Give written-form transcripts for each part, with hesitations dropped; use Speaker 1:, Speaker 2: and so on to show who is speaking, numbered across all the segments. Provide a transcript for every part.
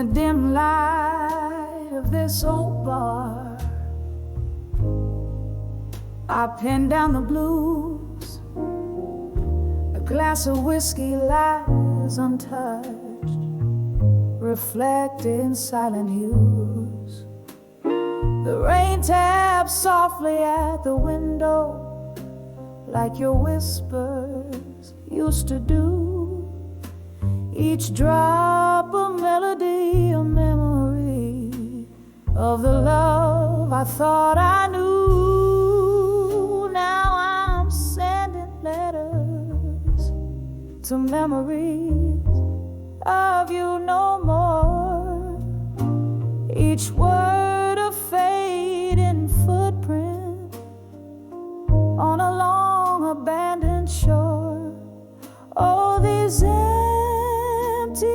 Speaker 1: the dim light of this old bar, I pen down the blues. A glass of whiskey lies untouched, reflected in silent hues. The rain taps softly at the window, like your whispers used to do. Each drop a melody, a memory of the love I thought I knew. Now I'm sending letters to memories of you no more. Each word a fading footprint on a long abandoned shore. Oh, these empty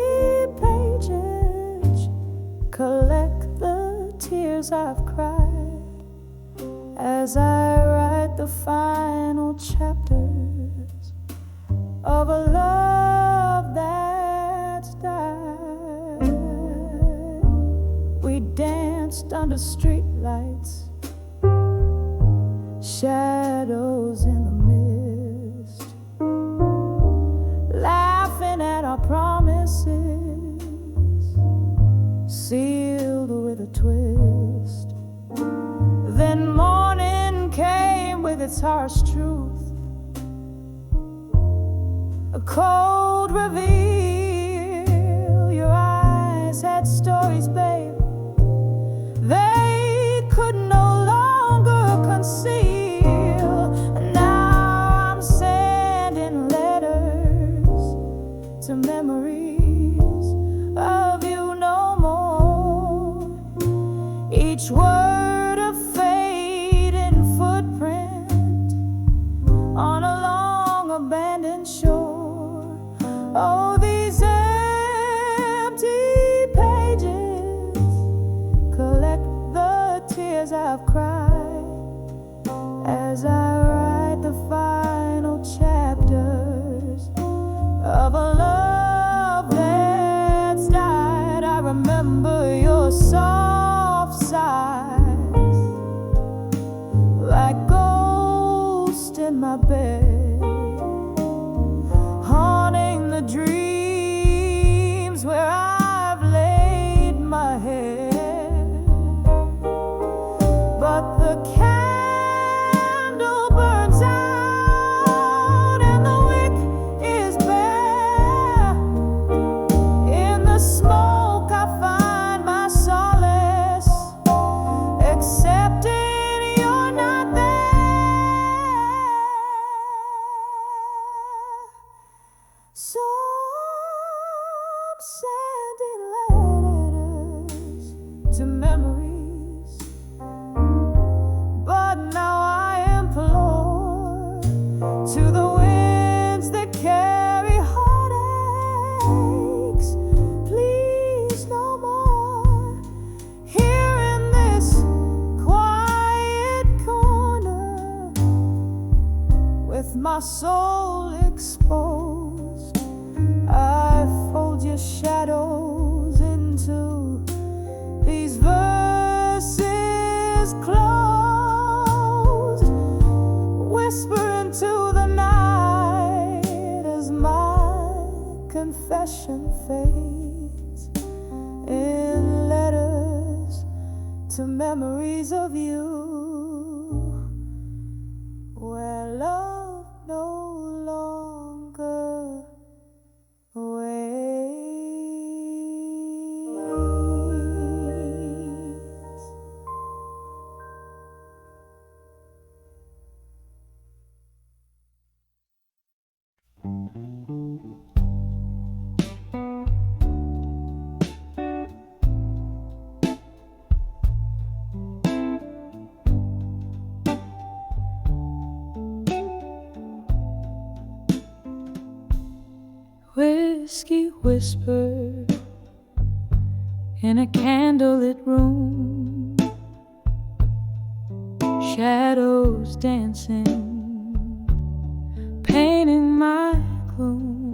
Speaker 1: pages collect the tears I've cried as I write the final chapters of a love that's died. We danced under streetlights, shadows in the mist, laughing at our promises, sealed with a twist. Then morning came with its harsh truth, a cold reveal. Your eyes had stories, babe, they could no longer conceal. Now I'm sending letters to memories of you no more. Each word a fading footprint on a long abandoned shore. Oh, these empty pages collect the tears I've cried as I write the final chapters of a love that's died. I remember your soft sighs like ghosts in my bed, haunting the dreams where I've laid my head. But the candle burns out and the wick is bare. In the smoke I find my solace, accepting you're not there. So I'm sending letters to memories, but now I implore to the winds that carry heartaches, please no more. Here in this quiet corner, with my soul exposed, I fold your shadows into these verses closed, whisper into the night as my confession fades in letters to memories of you, where love no longer waits. Whiskey whisper in a candlelit room, shadows dancing, painting my gloom.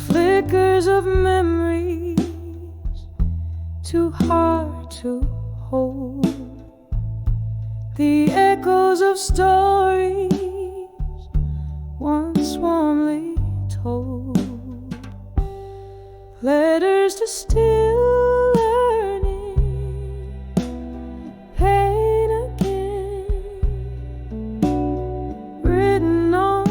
Speaker 1: Flickers of memory too hard to hold. The echoes of stories once warmly told, letters to still learning pain again, written on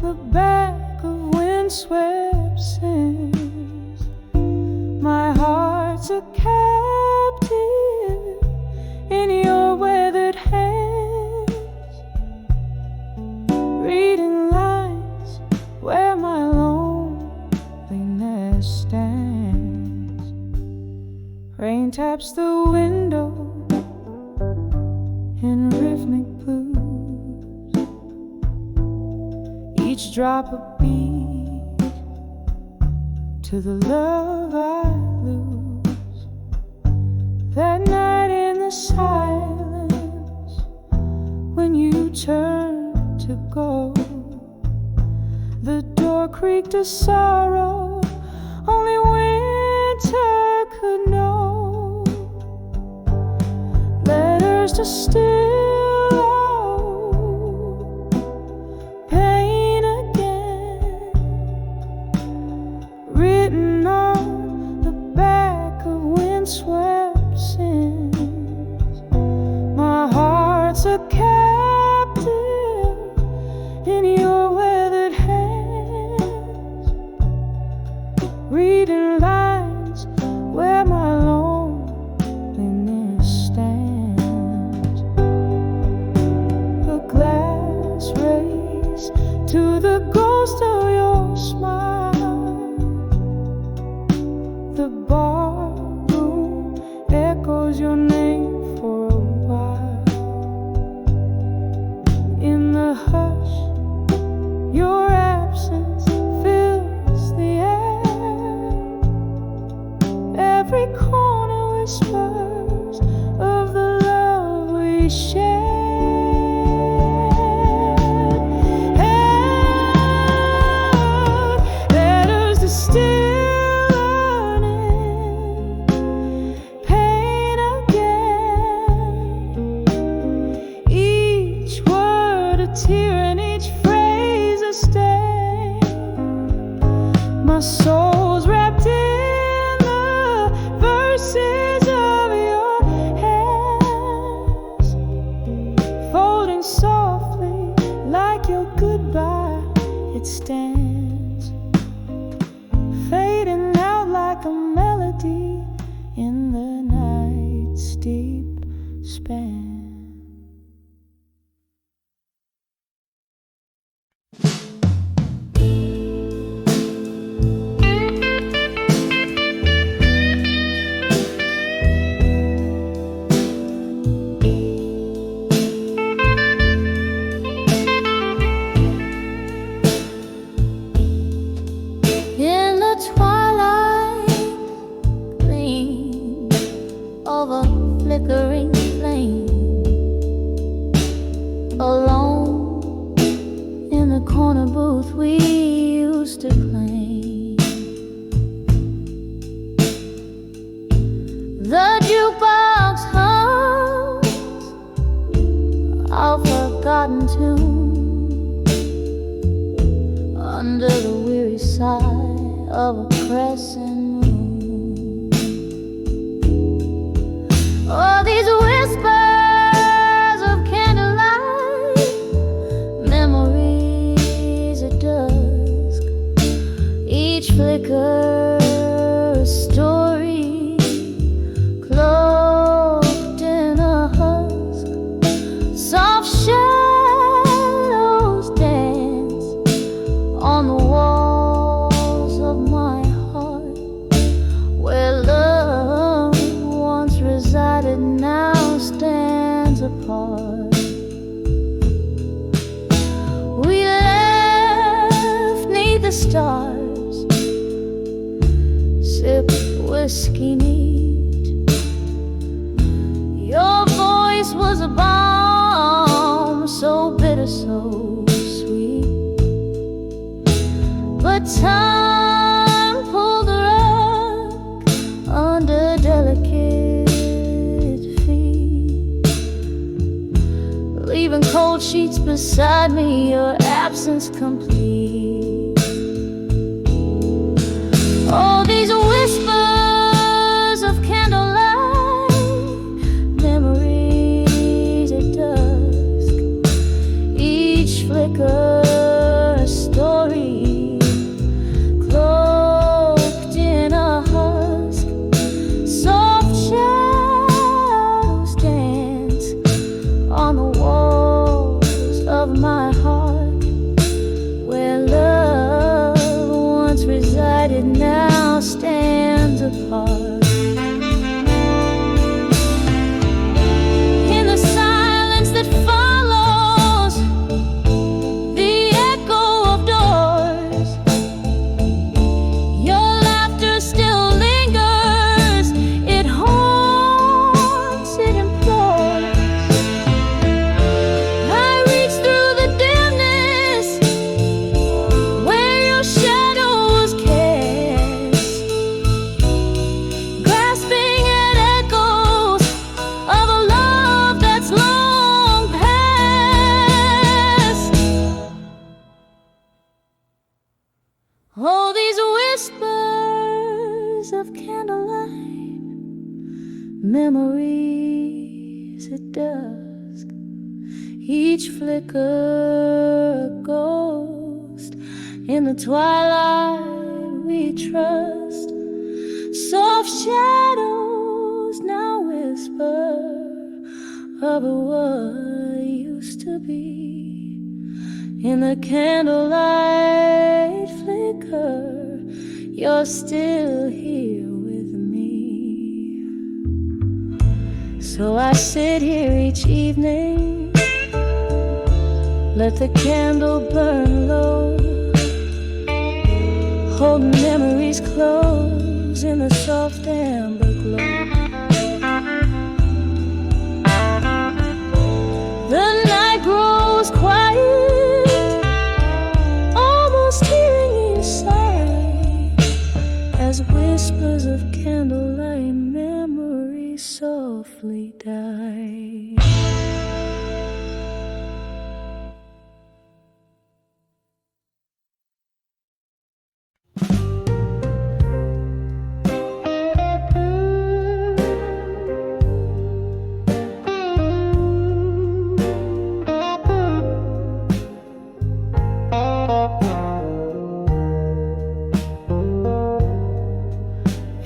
Speaker 1: the back of windswept sands. My heart's a captive in your weathered hands, reading lines where my loneliness stands. Rain taps the window in rhythmic blues, each drop a beat to the love I lose. That night in the silence, when you turned to go, the door creaked a sorrow only winter could know. Letters to still old pain again, written on the back of windswept sands. My heart's a captive in your weathered hands, reading lines where my loneliness stands. A glass race to the ghost of your smile. The barroom echoes your name for a while. In the hush, your absence fills the air. Every corner whispers of the love we shared. And letters to still learning pain again. Each word a tear and each phrase a stain. My soul's wrapped in the verses of your hands, folding softly like your goodbye. It stands, fading out like a melody in the night's deep span. In the twilight gleam of a flickering flame, alone in the corner booth we used to play. The jukebox hums a forgotten tune under the weary sigh of a crescent moon. Oh, these whispers of candlelight, memories at dusk, each flicker a story cloaked in a husk. Soft shadows dance on the walls of my heart, where love once resided now stands apart. We left 'neath the stars, sip whiskey neat. Your voice was a balm, so bitter, so sweet. But time pulled the rug under delicate beside me, your absence complete. All these whispers of candlelight, memories at dusk, each flicker a story, cloaked in a husk. Soft shadows dance on the walls of my heart, where love once resided now stands apart. In the silence that follows the echo of doors, your laughter still lingers. It haunts, it implores. I reach through the dimness where your shadow was cast, grasping at echoes of a love that's long past. All these whispers of candlelight, memories at dusk, each flicker a ghost. In the twilight we trust. Soft shadows now whisper of what used to be. In the candlelight flicker, you're still here with me. So I sit here each evening, let the candle burn low, holding memories close in the soft amber glow. The night grows quiet, almost hearing inside, as whispers of candlelight memories softly die.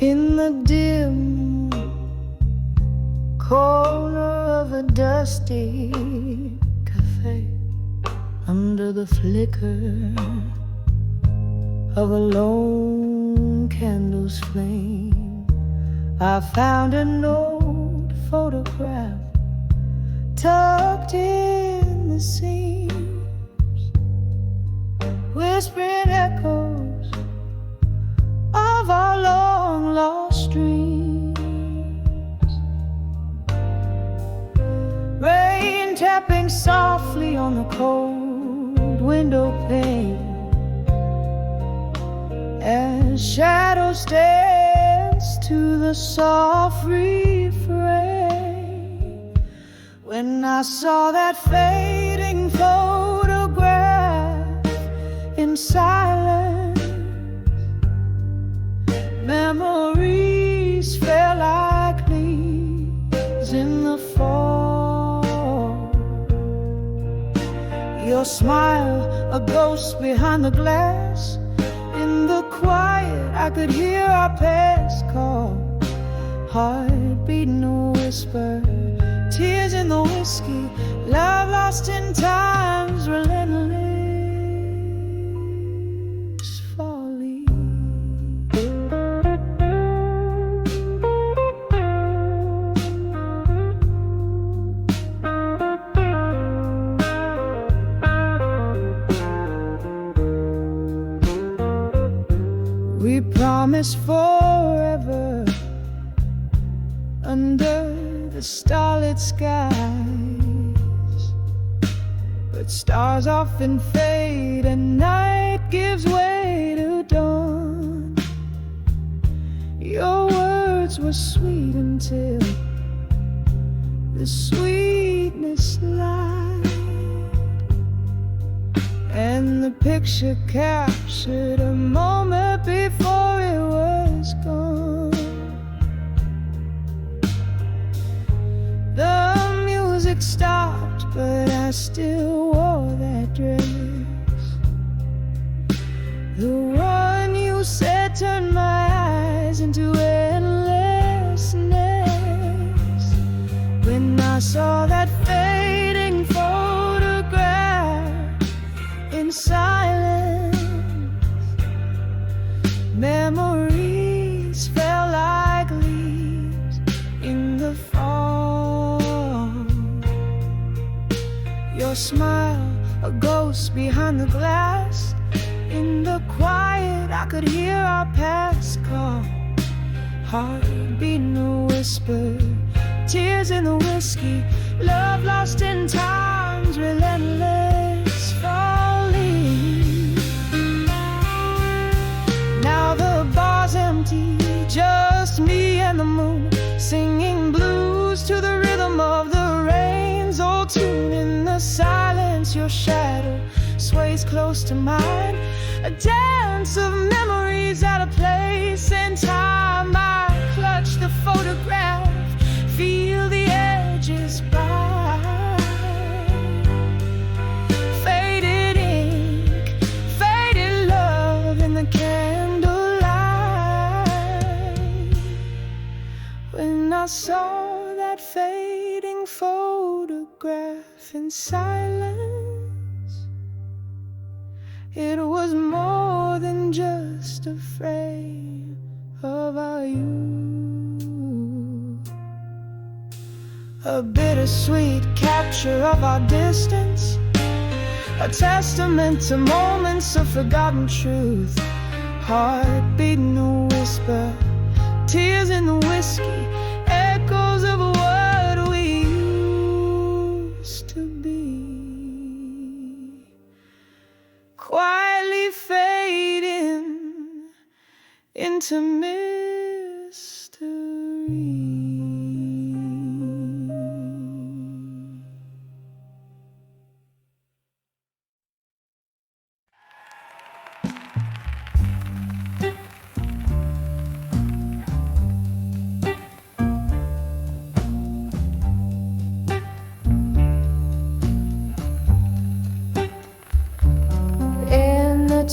Speaker 1: In the dim corner of a dusty cafe, under the flicker of a lone candle's flame, I found an old photograph tucked in the seams, whispering echoes of our long lost dreams. Rain tapping softly on the cold window pane, as shadows dance to the soft refrain. When I saw that fading photograph in silence, memories fell like leaves in the fall. Your smile, a ghost behind the glass. In the quiet, I could hear our past call. Heart beating a whisper, tears in the whiskey, love lost in time's relentless folly. We promised forever under the starlit skies, but stars often fade and night gives way to dawn. Your words were sweet until the sweetness lied. the picture captured a moment before it was gone. The music stopped, but I still wore that dress. The one you said turned my eyes into endlessness. When I saw that fading photograph in silence, memories fell like leaves in the fall. Your smile, a ghost behind the glass. In the quiet, I could hear our past call. Heart beating a whisper, tears in the whiskey, love lost in time's relentless falling. Now the bar's empty, just me and the moon, singing blues to the rhythm of the rain's old tune. In the silence, your shadow sways close to mine, a dance of memories out of place and time. I clutch the photograph, feel the edges bite. Faded ink, faded love in the candlelight. When I saw that fading photograph in silence, it was more than just a frame of our youth, a bittersweet capture of our distance, a testament to moments of forgotten truth. Heart beating a whisper, tears in the whiskey, echoes of what we used to be. Quietly fading into mystery.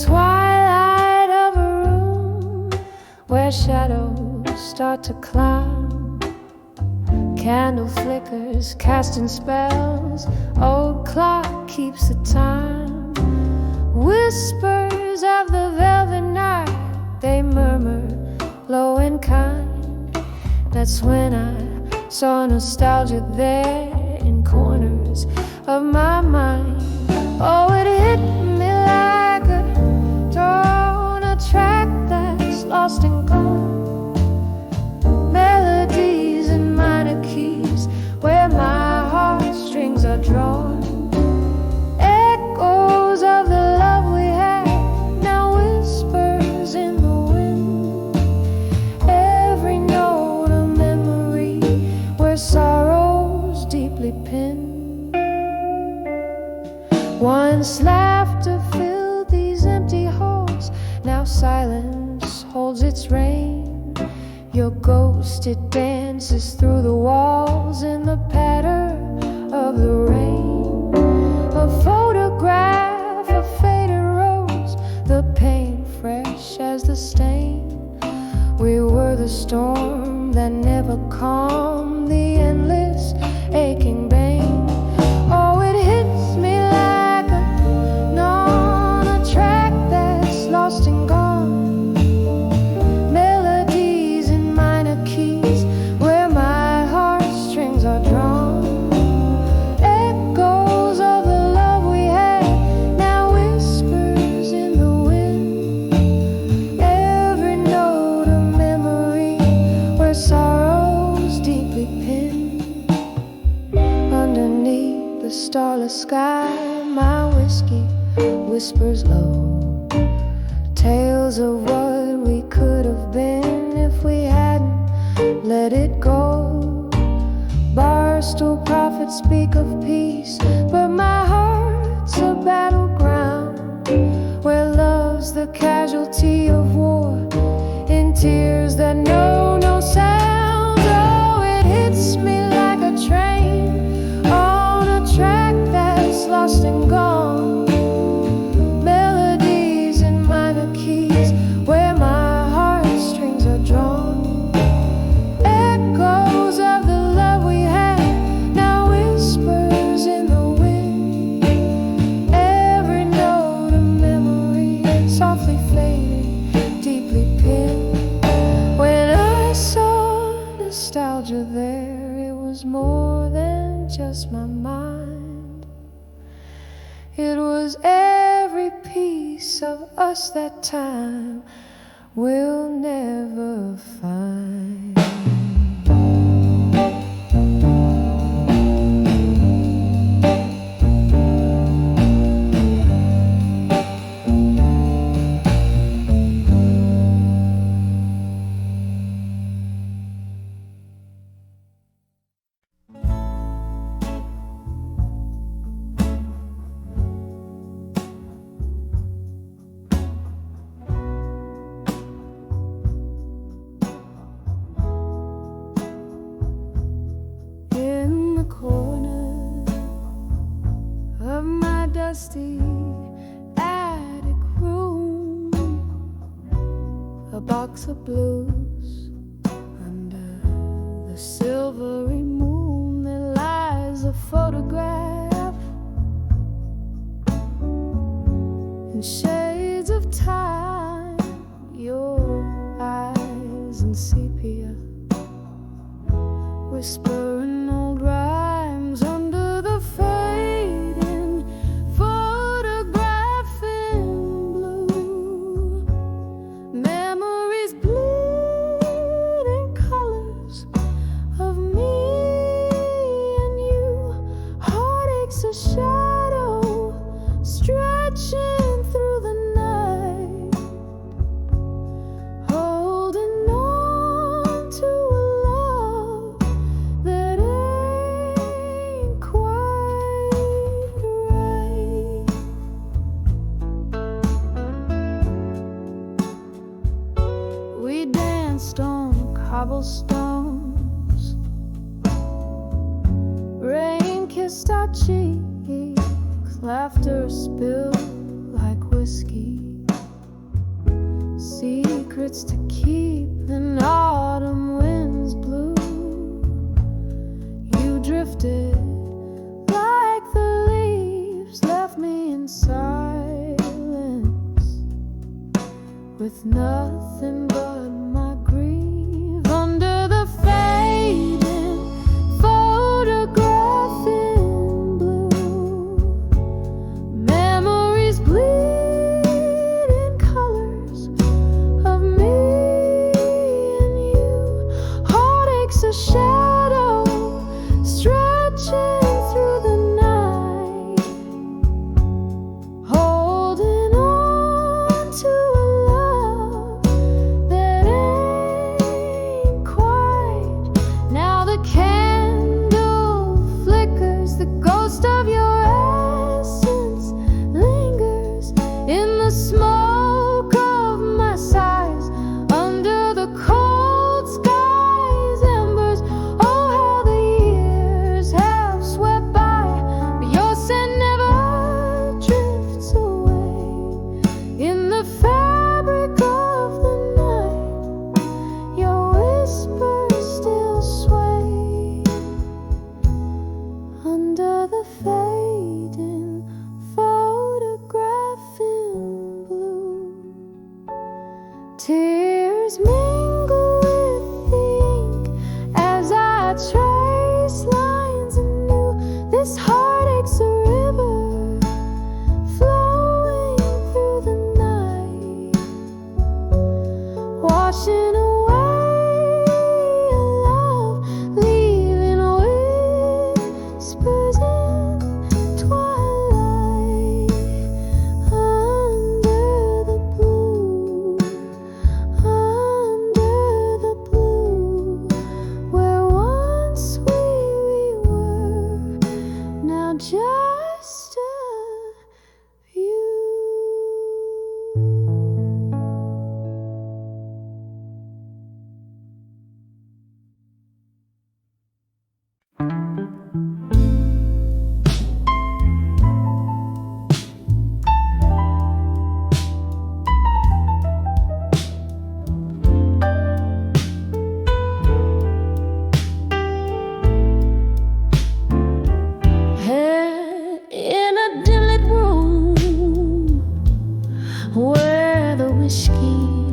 Speaker 1: Twilight of a room where shadows start to climb, candle flickers casting spells, old clock keeps the time. Whispers of the velvet night, they murmur low and kind. That's when I saw nostalgia there in corners of my mind. Oh, it hit me like a on a track that's lost and gone. Melodies in minor keys where my heartstrings are drawn. Echoes of the love we had, now whispers in the wind. Every note a memory where sorrow's deeply pinned. Once laughter filled these empty halls, now silence holds its reign. Your ghost, it dances through the walls in the patter of the rain. A photograph, a faded rose, the pain fresh as the stain. We were the storm that never calmed the endless aching pain. Oh, it hits me like on a track that's lost and gone. Melodies in minor keys where my heartstrings are drawn. Echoes of the love we had, now whispers in the wind. Every note a memory where sorrow's deeply pinned. Underneath the starless sky, my whiskey whispers low, tales of what we could have been if we hadn't let it go. Barstool prophets speak of peace, but my heart's a battleground. casualty of war, in tears that know no sound. Oh, it hits me like a train on a track that's lost and gone. Melodies in minor keys where my heartstrings are drawn. Echoes of the love we had, now whispers in the wind. Every note a memory, softly fading, deeply pinned. When I saw nostalgia there, it was more than just my mind. It was every piece of us that time will never find. Dusty attic room, a box of blues under the silvery moon. There lies a photograph in shades of time, your eyes in sepia, whispering old rhymes under the fading photograph in blue. Memories bleed in colors of me and you. Heartaches a shadow stretching through the night, holding on to a love that ain't quite right. We danced on cobblestones, rain kissed our cheeks, laughter spilled like whiskey, secrets to keep in autumn winds blew. You drifted like the leaves, left me in silence with nothing but my grief under the fading photograph in blue. Memories bleed in colors of me and you. Heartaches a shadow stretching through the night, holding on to a love that ain't quite. Now the candle flickers, the ghost of your essence lingers in the smoke of my sighs under the cold sky's embers. Oh, how the years have swept by, but your scent never drifts away. In the fabric of the night, your whispers still sway under the fading photograph in blue. Tears mingle with the ink as I trace lines anew. This heartache's a river flowing through the night, washing away a love, leaving whispers in twilight under the blue, where once we were, now just a view.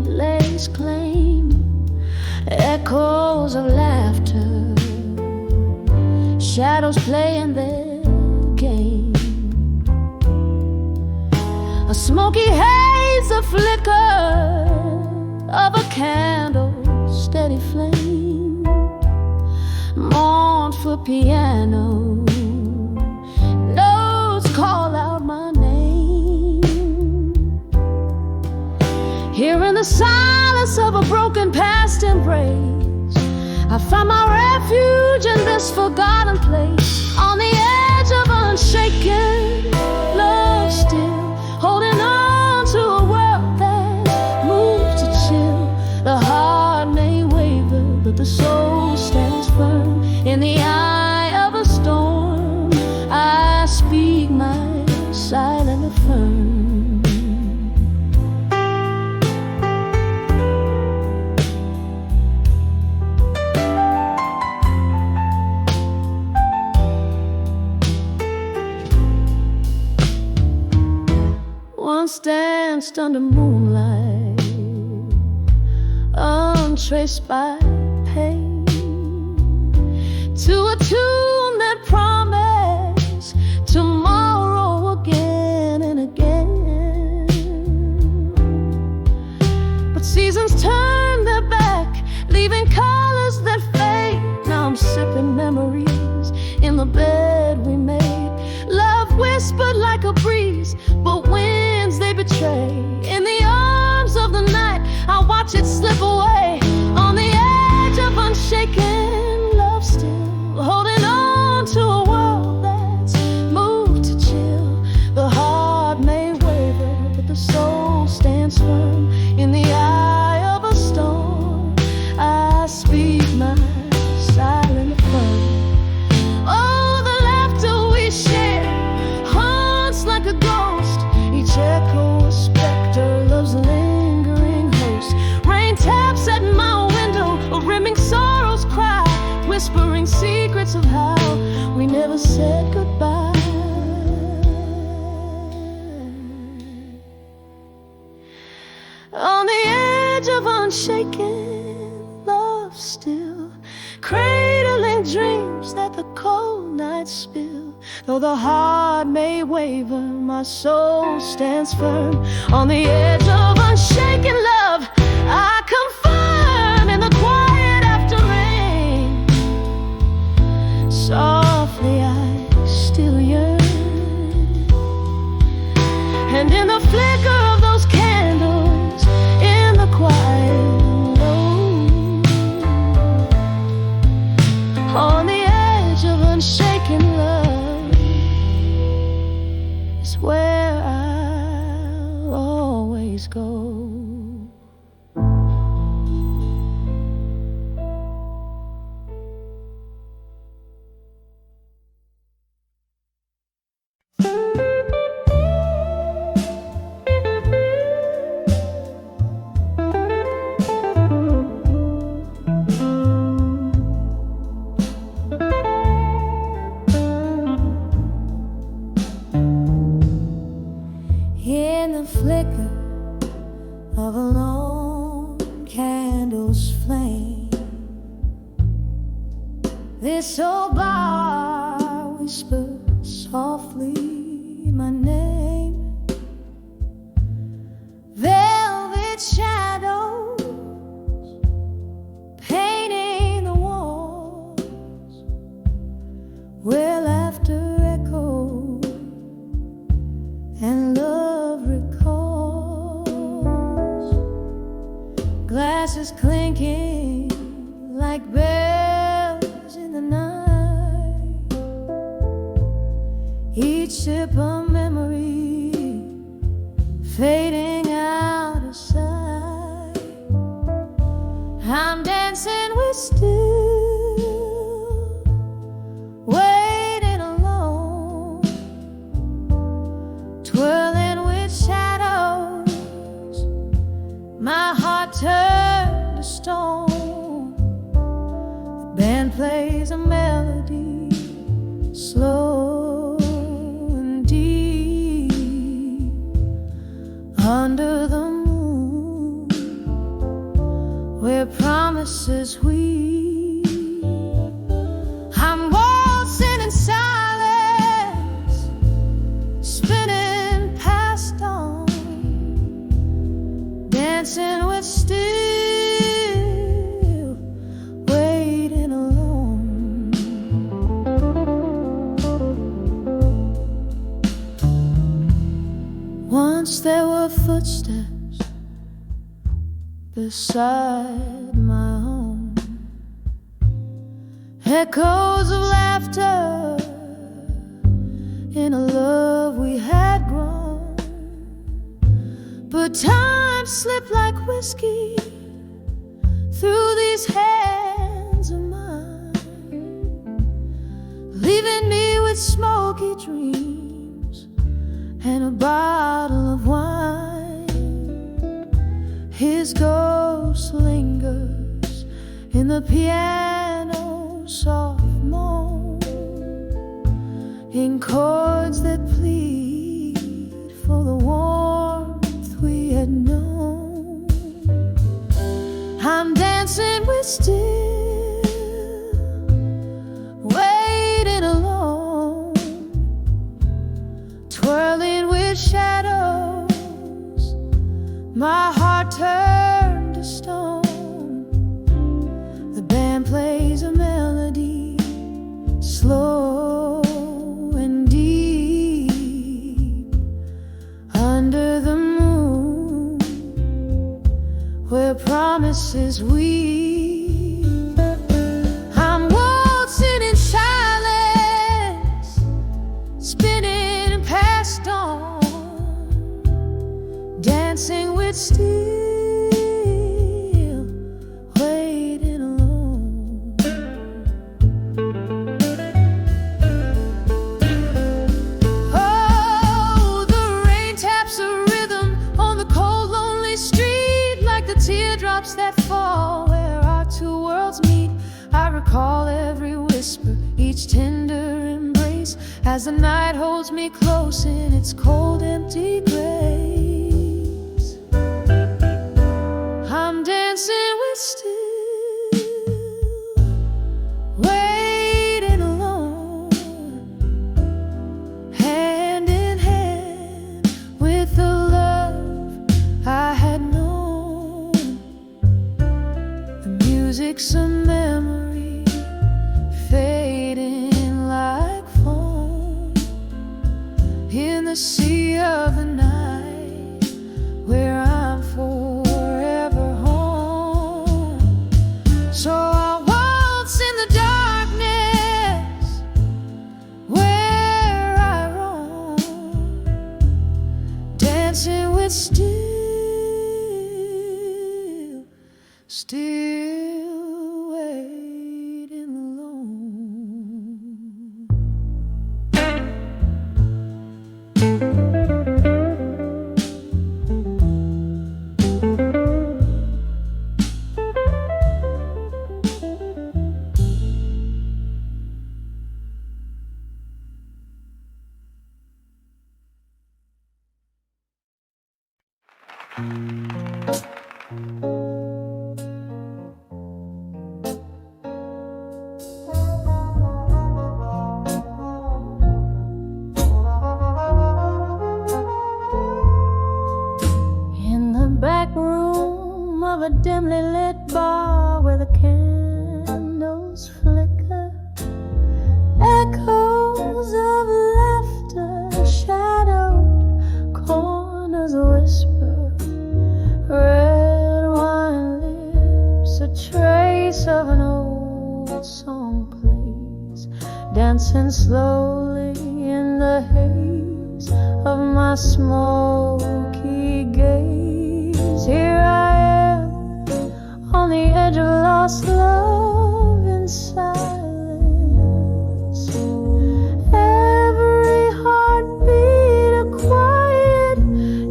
Speaker 1: lays claim, echoes of laughter, shadows playing their game. A smoky haze, a flicker of a candle's steady flame, mournful piano notes call out my name. Here in the silence of a broken past embrace, I find my refuge in this forgotten place, on the edge of unshaken love, still holding on to a world that moves to chill. The heart may waver, but the soul stands firm. In the eye of a storm, I speak my silent affirm. Once danced under moonlight, untraced by pain, to a tune that promised tomorrow again and again. But seasons turn their back, leaving colors that fade. Now I'm sipping memories in the bed we made. Love whispered like a breeze, but winds they betray. In the arms of the night, I watch it slip away, on the edge of unshaken love, still holding on to a world that's moved to chill. The heart may waver, but the soul stands firm. In the eye of a storm, I speak my silent affirm. Oh, the laughter we share haunts like a ghost, each echo a specter, love's lingering host. Rain taps at my window, a rimming sorrow's cry, whispering secrets of how we never said goodbye. On the edge of unshaken love, still cradling dreams that the cold nights spill. Though the heart may waver, my soul stands firm. On the edge of unshaken love, I come firm in the quiet after rain. Softly I still yearn, and in the flicker of those candles, in the quiet alone, on the edge of unshaken love, is where I'll always go. In the flicker of a lone candle's flame, this old bar whispers softly my name. Velvet shadows painting the walls where laughter echoes and love recalls. Glasses clinking like bells in the night, each sip a memory fading out of sight. I'm dancing with still, waiting alone, twirling with shadows, my heart turned to stone. The band plays a melody, slow and deep, under the moon. where promises we. I'm waltzing in silence, spinning past dawn, dancing with still, waiting alone. Once there were footsteps beside my home, echoes of laughter in a love we had grown. But time slipped like whiskey through these hands of mine, leaving me with smoky dreams and a bottle of wine. His ghost lingers in the piano's soft moan, in chords that plead for the warmth we had known. I'm dancing with still, waiting alone, twirling with shadows, my heart turned to stone. The band plays a melody, slow and deep, under the moon, where promises we. I'm waltzing in silence, spinning past dawn, dancing with still, waiting alone. Oh, the rain taps a rhythm on the cold, lonely street, like the teardrops that fall where our two worlds meet. I recall every whisper, each tender embrace, as the night holds me close in its cold, empty grace. I'm dancing with still, waiting alone, hand in hand with the love I had known. The music's a memory, fading like foam in the sea of the night, where I'm forever home. So I waltz in the darkness, where I roam, dancing with still, still waiting alone. In the back room of a dimly lit bar where the candles flicker, echoes of laughter, shadowed corners whisper, red wine lips, a trace of an old song plays, dancing slowly in the haze of my smoky gaze. Here I am on the edge of lost love in silence, every heartbeat a quiet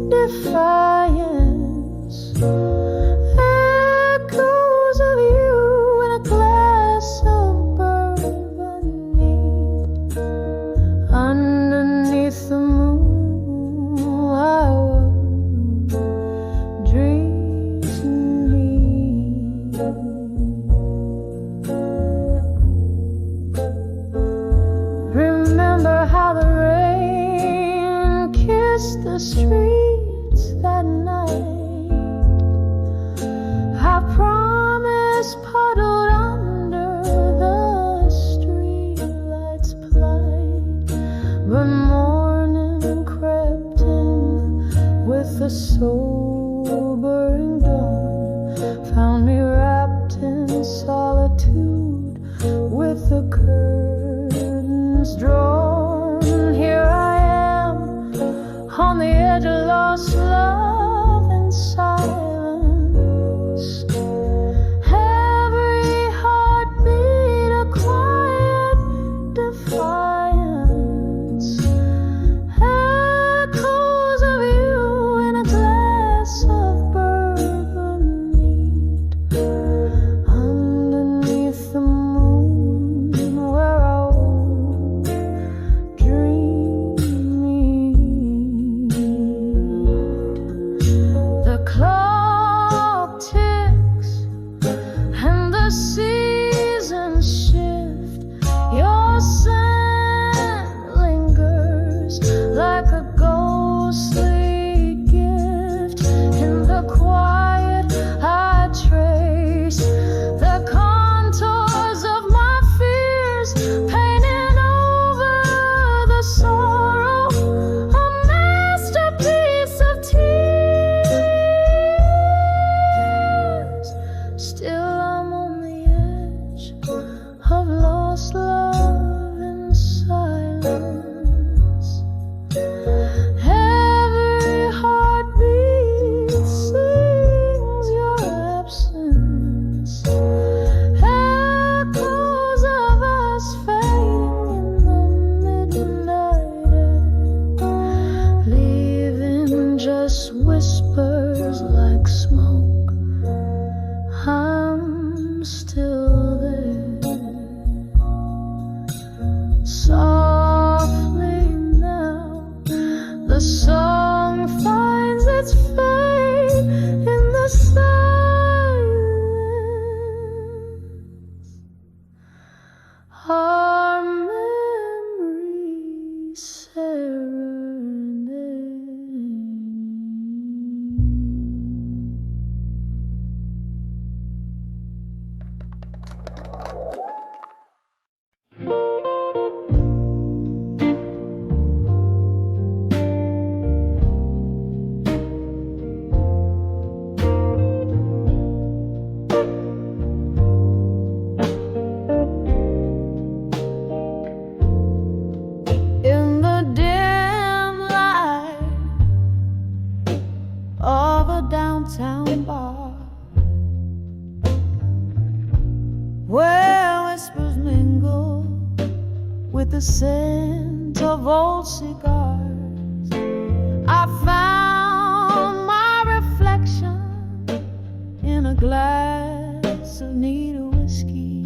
Speaker 1: defiance, echoes of you in a glass of bourbon neat. Underneath the moon I was whispers mingle with the scent of old cigars. I found my reflection in a glass of needle whiskey.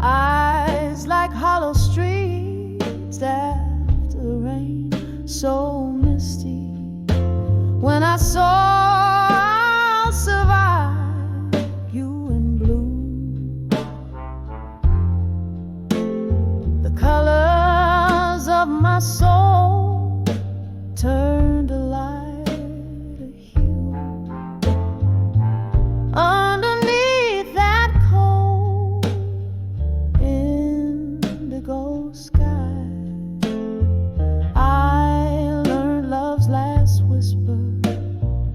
Speaker 1: Eyes like hollow streets after the rain, so misty. When I saw I'll survive you in blue, the colors of my soul turned a lighter hue. Underneath that cold indigo sky, I learned love's last whisper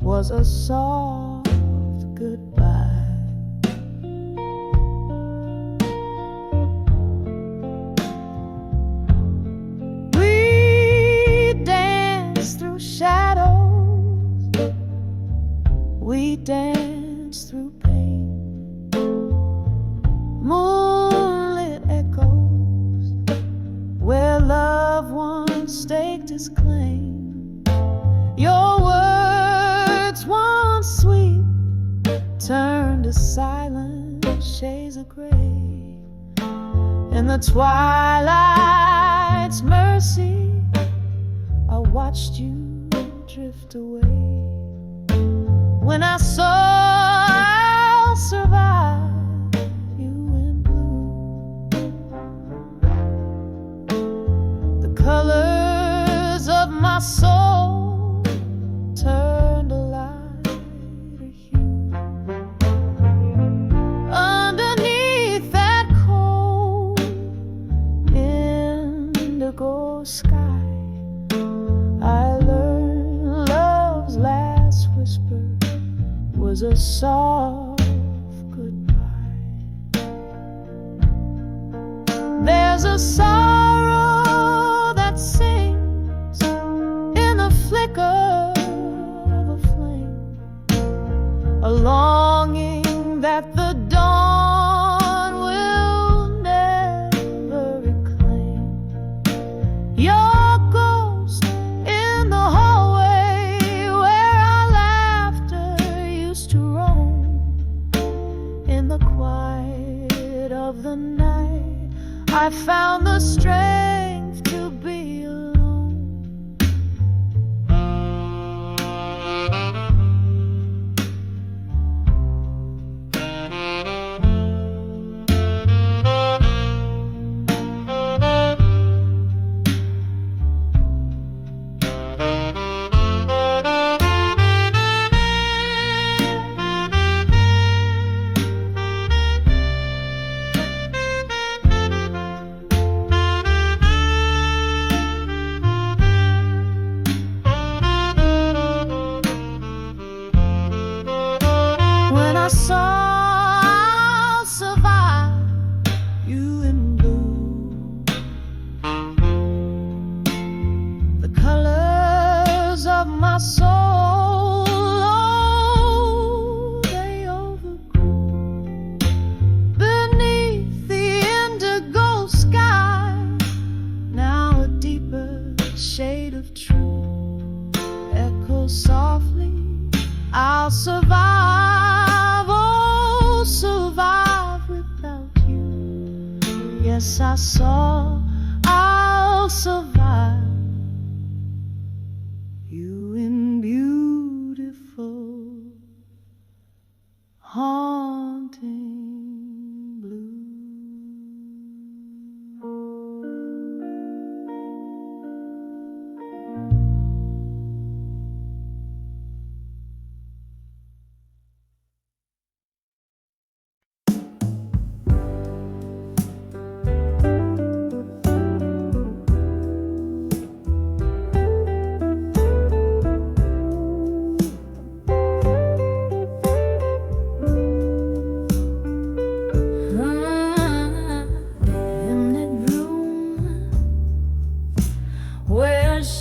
Speaker 1: was a soft goodbye. We danced through shadows, we danced through pain, moonlit echoes where love once staked its claim. Your words once sweet turned to silent shades of gray. In the twilight's mercy, I watched you drift away. When I saw I'll survive you in blue, the colors of my soul turned a lighter hue. Underneath that cold indigo sky, I learned love's last whisper was a soft goodbye. There's a sorrow that sings in the flicker of a flame, a longing that the dawn will never reclaim. Your ghost in the hallway where our laughter used to roam. In the quiet of the night, I found the strength to be alone. When I saw I'll survive you in blue, the colors of my soul, oh, they overgrew. Beneath the indigo sky, now a deeper shade of true echoes softly, I'll survive, oh, survive without you. Yes, I saw I'll survive you in beautiful, haunting blue.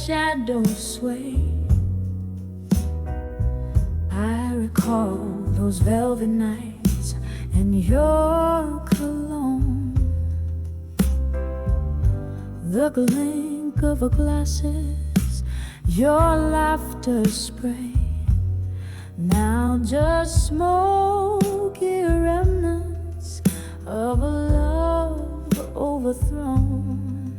Speaker 1: Shadows sway. I recall those velvet nights and your cologne, the clink of a glasses, your laughter spray. Now just smoky remnants of a love overthrown.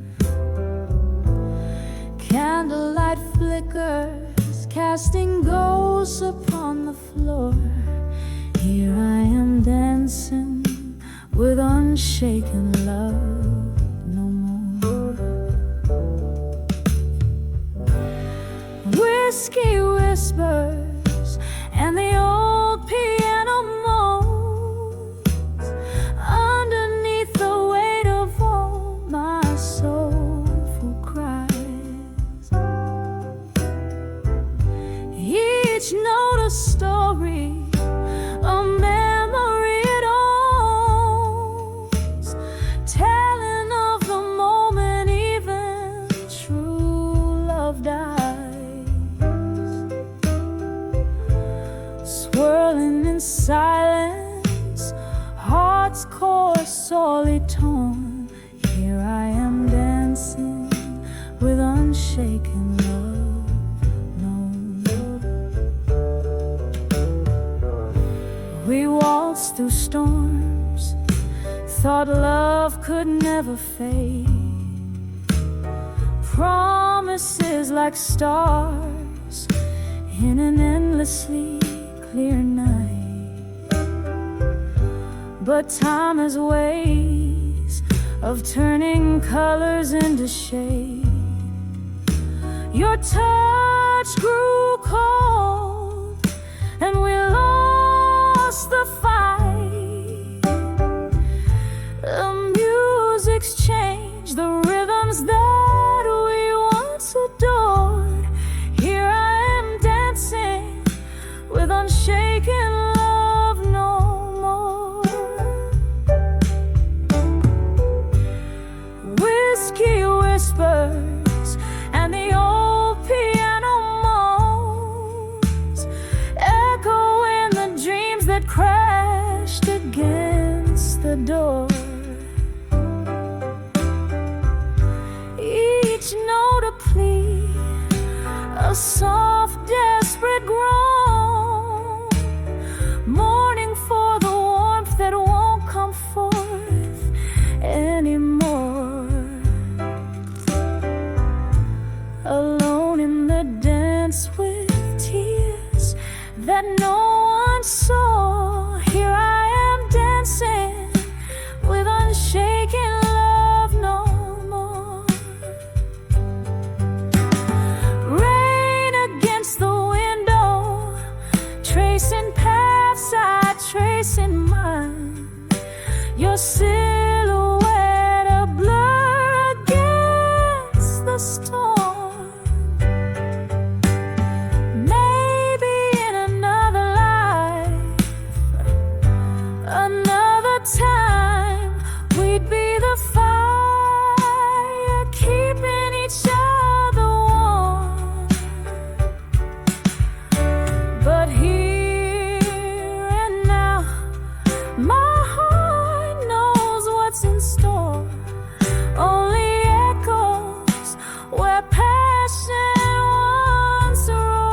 Speaker 1: Candlelight flickers, casting ghosts upon the floor. Here I am dancing with unshaken love no more. Whiskey whispers and the old piano moans underneath the weight of all my soulful cries. Each note a story, a memory it owns, telling of the moment even true love dies. Swirling in silence, heart's core sorely torn. Here I am dancing with unshaken love no more. We waltzed through storms, thought love could never fade. Promises like stars in an endlessly clear night. But time has ways of turning colors into shade. Your touch grew cold and we lost the fight. The music's changed, the rhythms that we once adored. Here I am dancing with unshaken love no more. Whiskey whispers and the old piano moans, echo in the dreams that crashed against the door. Each note a plea, a soft desperate groan, mourning for the warmth that won't come forth anymore. Alone in the dance with tears that no one saw. Here I am dancing with unshaken love no more. Rain against the window, tracing paths I trace in mine. Your silhouette a blur against the storm. Maybe in another life, another time, we'd be the fire keeping each other warm. But here and now, my heart knows what's in store. Only echoes where passion once roared.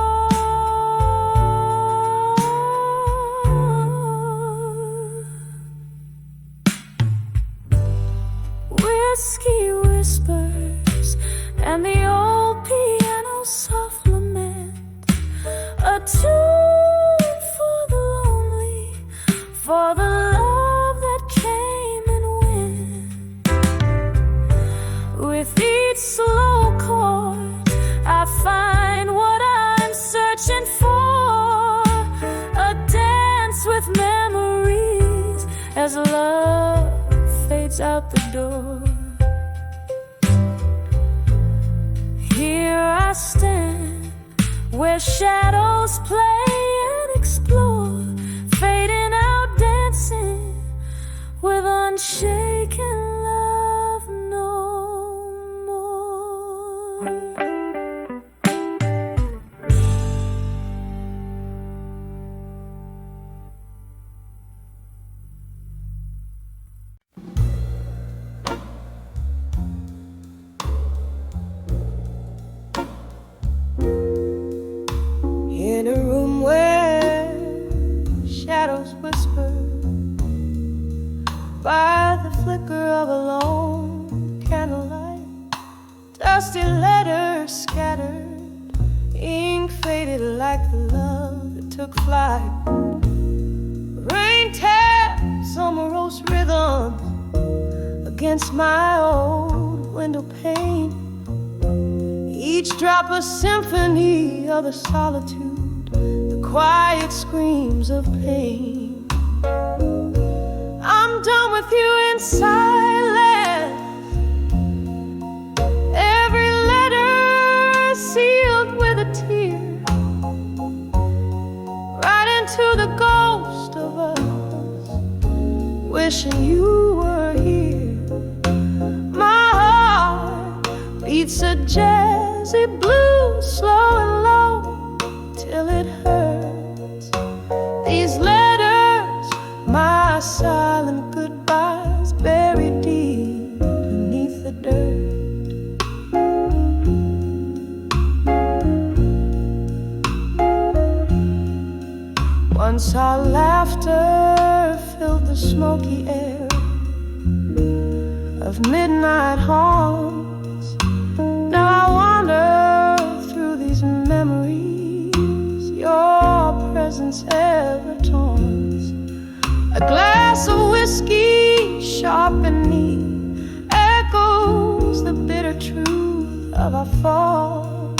Speaker 1: Whiskey whispers and the old piano soft lament, a tune for the lonely, for the love that came and went. With each slow chord I find what I'm searching for, a dance with memories as love fades out the door. Here I stand where shadows play and explore, fading out, dancing with unshaken love no more. Rusty letters scattered, ink faded like the love that took flight. Rain taps on morose rhythms against my old window pane. Each drop a symphony of the solitude, the quiet screams of pain. I'm done with you in silence. Every letter sealed with a tear, right into the ghost of us, wishing you were here. My heart beats a jazzy blues, slow and low, till it hurts. These letters, my silent goodbyes, buried deep beneath the dirt. Once our laughter filled the smoky air of midnight haunts. Now I wander through these memories your presence ever taunts. A glass of whiskey, sharp and neat, echoes the bitter truth of our fall.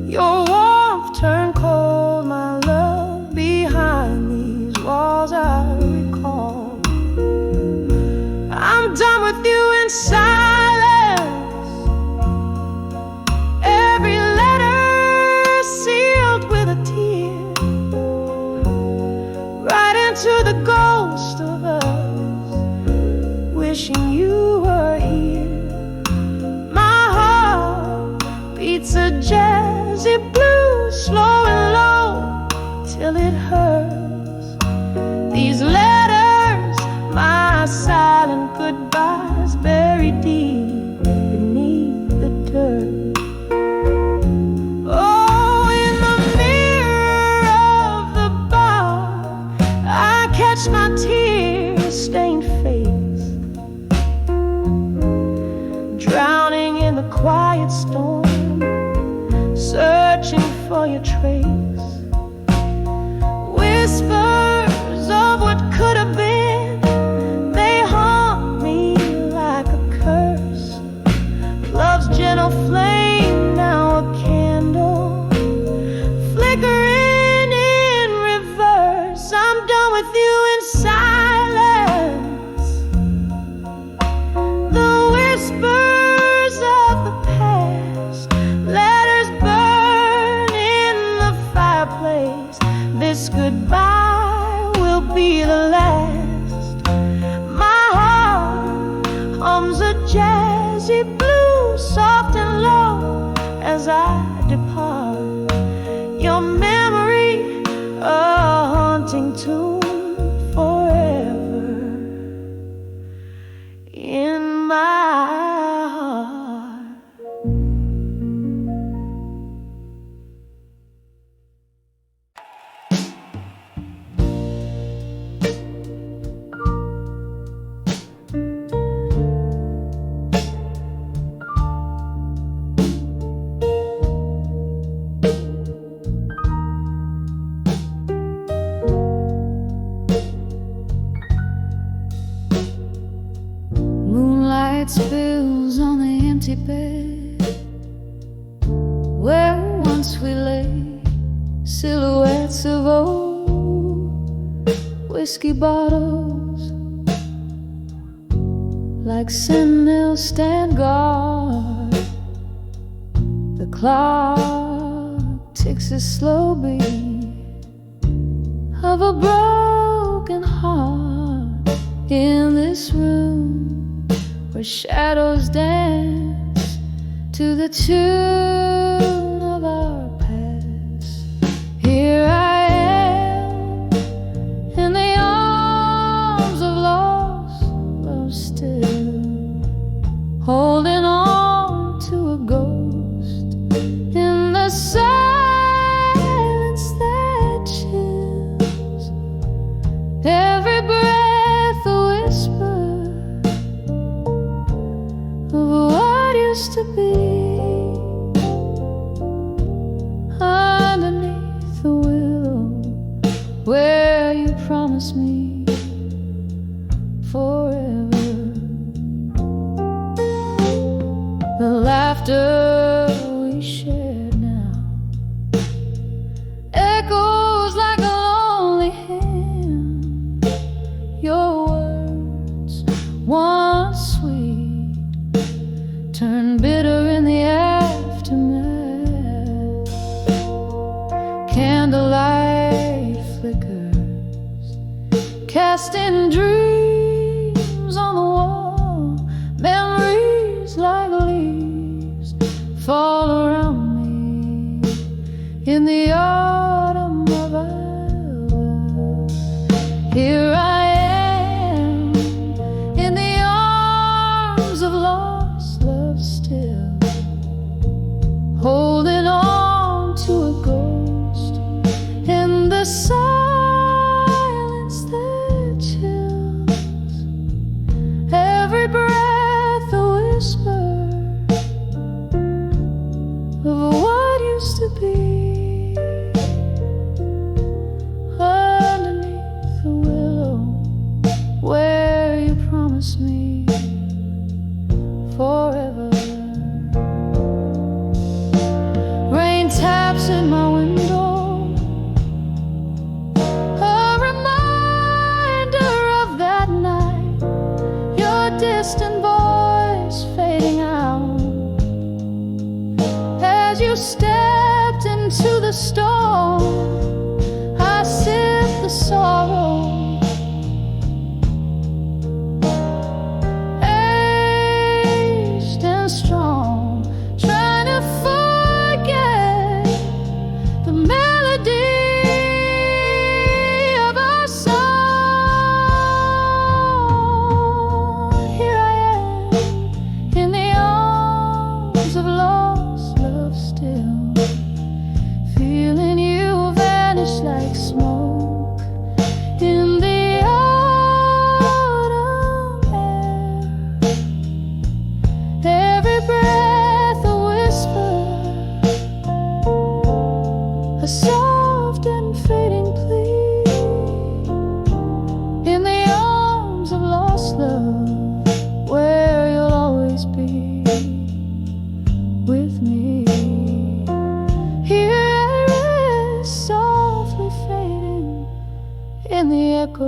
Speaker 1: Your warmth turned cold, my love, behind these walls I recall. I'm done with you in silence. Every letter sealed with a tear, right into the ghost of us, wishing you were here. My heart beats a jazzy blues, slow and low, till it hurts. These letters, my silent goodbyes, buried deep beneath the dirt. Oh, in the mirror of the bar, I catch my tear-stained face, drowning in the quiet storm, searching for your trace. Whispers of what could have been, they haunt me like a curse. Love's gentle flame, now a candle, flickering in reverse. I'm done with you in silence. The whispers of the past, letters burn in the fireplace. This goodbye will be the last. My heart hums a jazzy blues, soft and low, as I depart. Your memory, a haunting tune forever in my heart. Moonlight spills on the empty bed where once we lay, silhouettes of old whiskey bottles, like sentinels stand guard. The clock ticks a slow beat of a broken heart in this room where shadows dance to the tune of our past. Here I am in the arms of lost love still, holding on to a ghost in the silence that chills. Every breath a whisper of what used where you promised me forever. The laughter we shared now echoes like a lonely hymn. Your words, once sweet, turn bitter in the aftermath. Candlelight flickers, casting dreams on the wall. Memories like leaves fall around me in the autumn of our love. Here I am in the arms of lost love still, holding on to a ghost in the silence that chills. Every breath a whisper of what used to be. Underneath the willow where you promised me forever. Rain taps in my window, a reminder of that night. Your distant voice fading out as you stepped into the storm. I sip the sorrow, aged and strong, trying to forget the melody of our song. Here I am in the arms of lost love still, feeling you vanish like smoke in the autumn air. Every breath a whisper, a soft and fading plea, in the arms of lost love where you'll always be with me. Here I rest, softly fading in the echo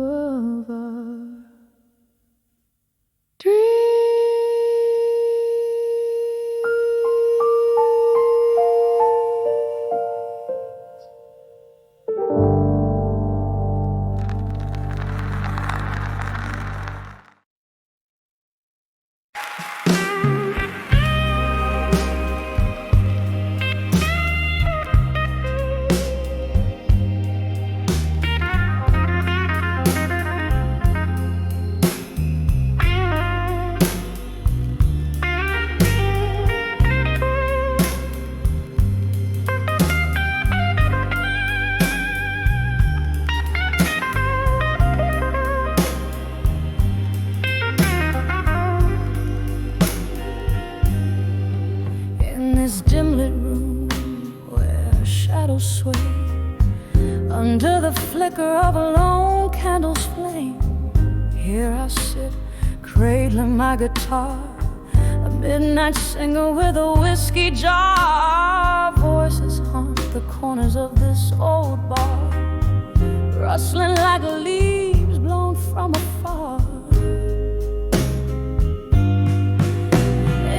Speaker 1: of our dreams. In this dim lit room where shadows sway under the flicker of a lone candle's flame, here I sit, cradling my guitar, a midnight singer with a whiskey jar. Voices haunt the corners of this old bar, rustling like leaves blown from afar.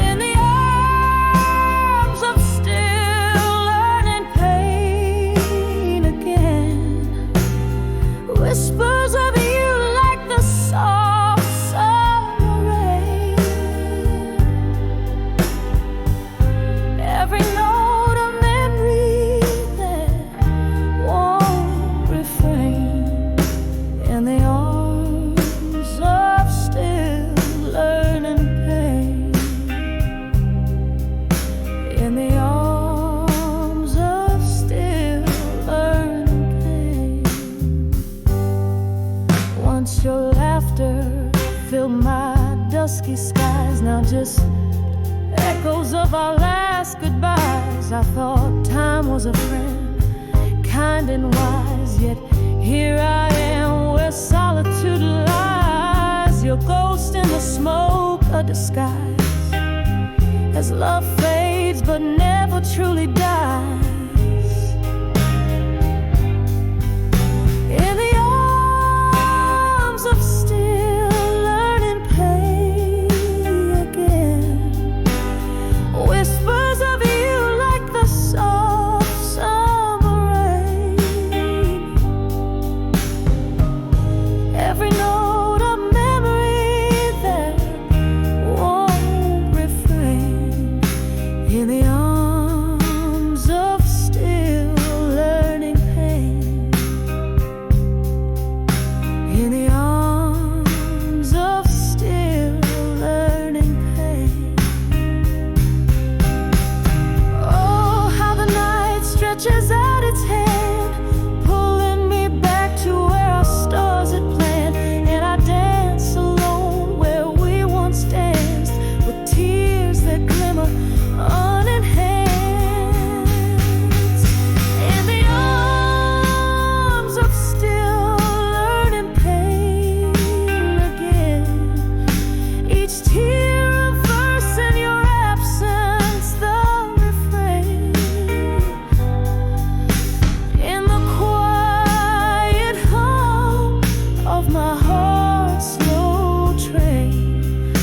Speaker 1: In the arms of still learning pain again, whispers of you like the soft summer rain. Every note a memory that won't refrain. In the arms of still learning pain. In the arms of still learning pain. Once your laughter filled my dusky skies, now just echoes of our last goodbyes. I thought time was a friend, kind and wise. yet here I am where solitude lies. Your ghost in the smoke, a disguise, as love fades but never truly dies. In the arms of still learning pain again, whispers of you like the soft summer rain. Every note a memory that won't refrain. In the arms of still learning pain. In the arms of still learning pain. Oh, how the night stretches out its hand, pulling me back to where our stars had planned. And I dance alone where we once danced, with tears that glimmer unenhanced. In the arms of still learning pain again, each tear a verse in your absence, the refrain. In the quiet hum of my heart's slow train.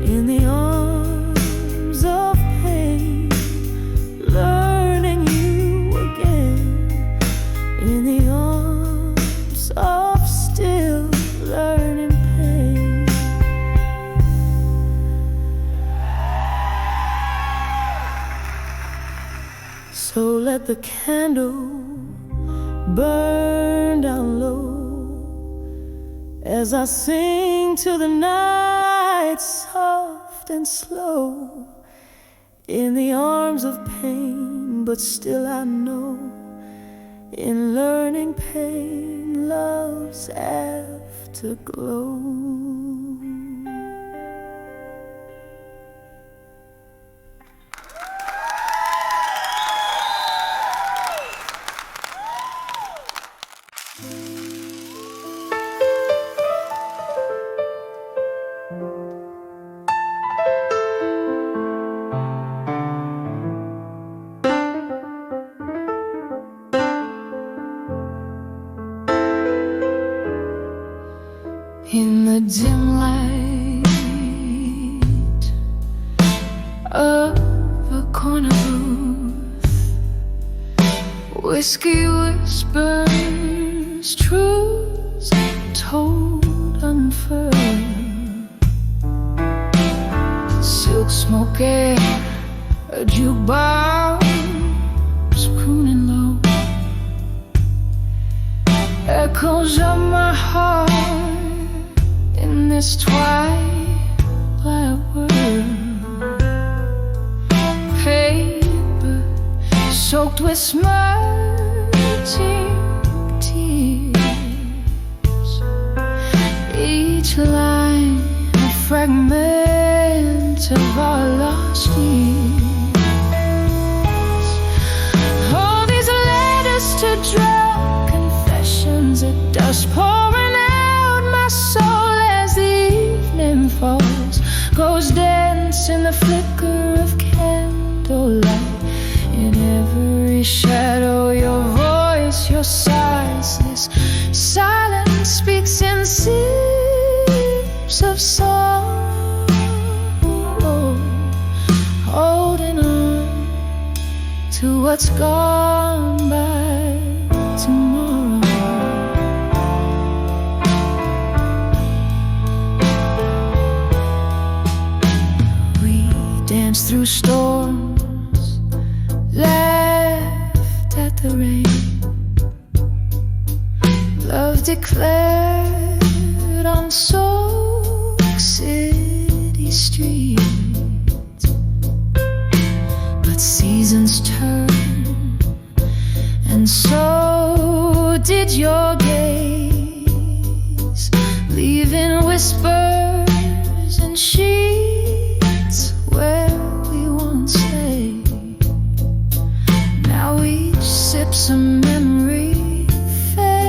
Speaker 1: In the arms of pain, learning you again. In the arms of still learning pain. So let the candle burn down low as I sing to the night, soft and slow. In the arms of pain, but still I know, in learning pain, love's afterglow. In the dim light of a corner booth, whiskey whispers, truths told unfurled. Silk smoky, a jukebox crooning low, echoes of my heart in this twilight world. Paper soaked with smudging tears, each line a fragment of our lost years. All these letters to drunk confessions, a dust pouring out my soul as the evening falls, goes dense in the flicker of candlelight. In every shadow, your voice, your sighs, this silence speaks in sips of song, holding on to what's gone by tomorrow. Danced through storms, laughed at the rain, love declared on Soul City streets. But seasons turn, and so did your gaze, leaving whispers and sheets where we once lay. Now each sips a memory fade.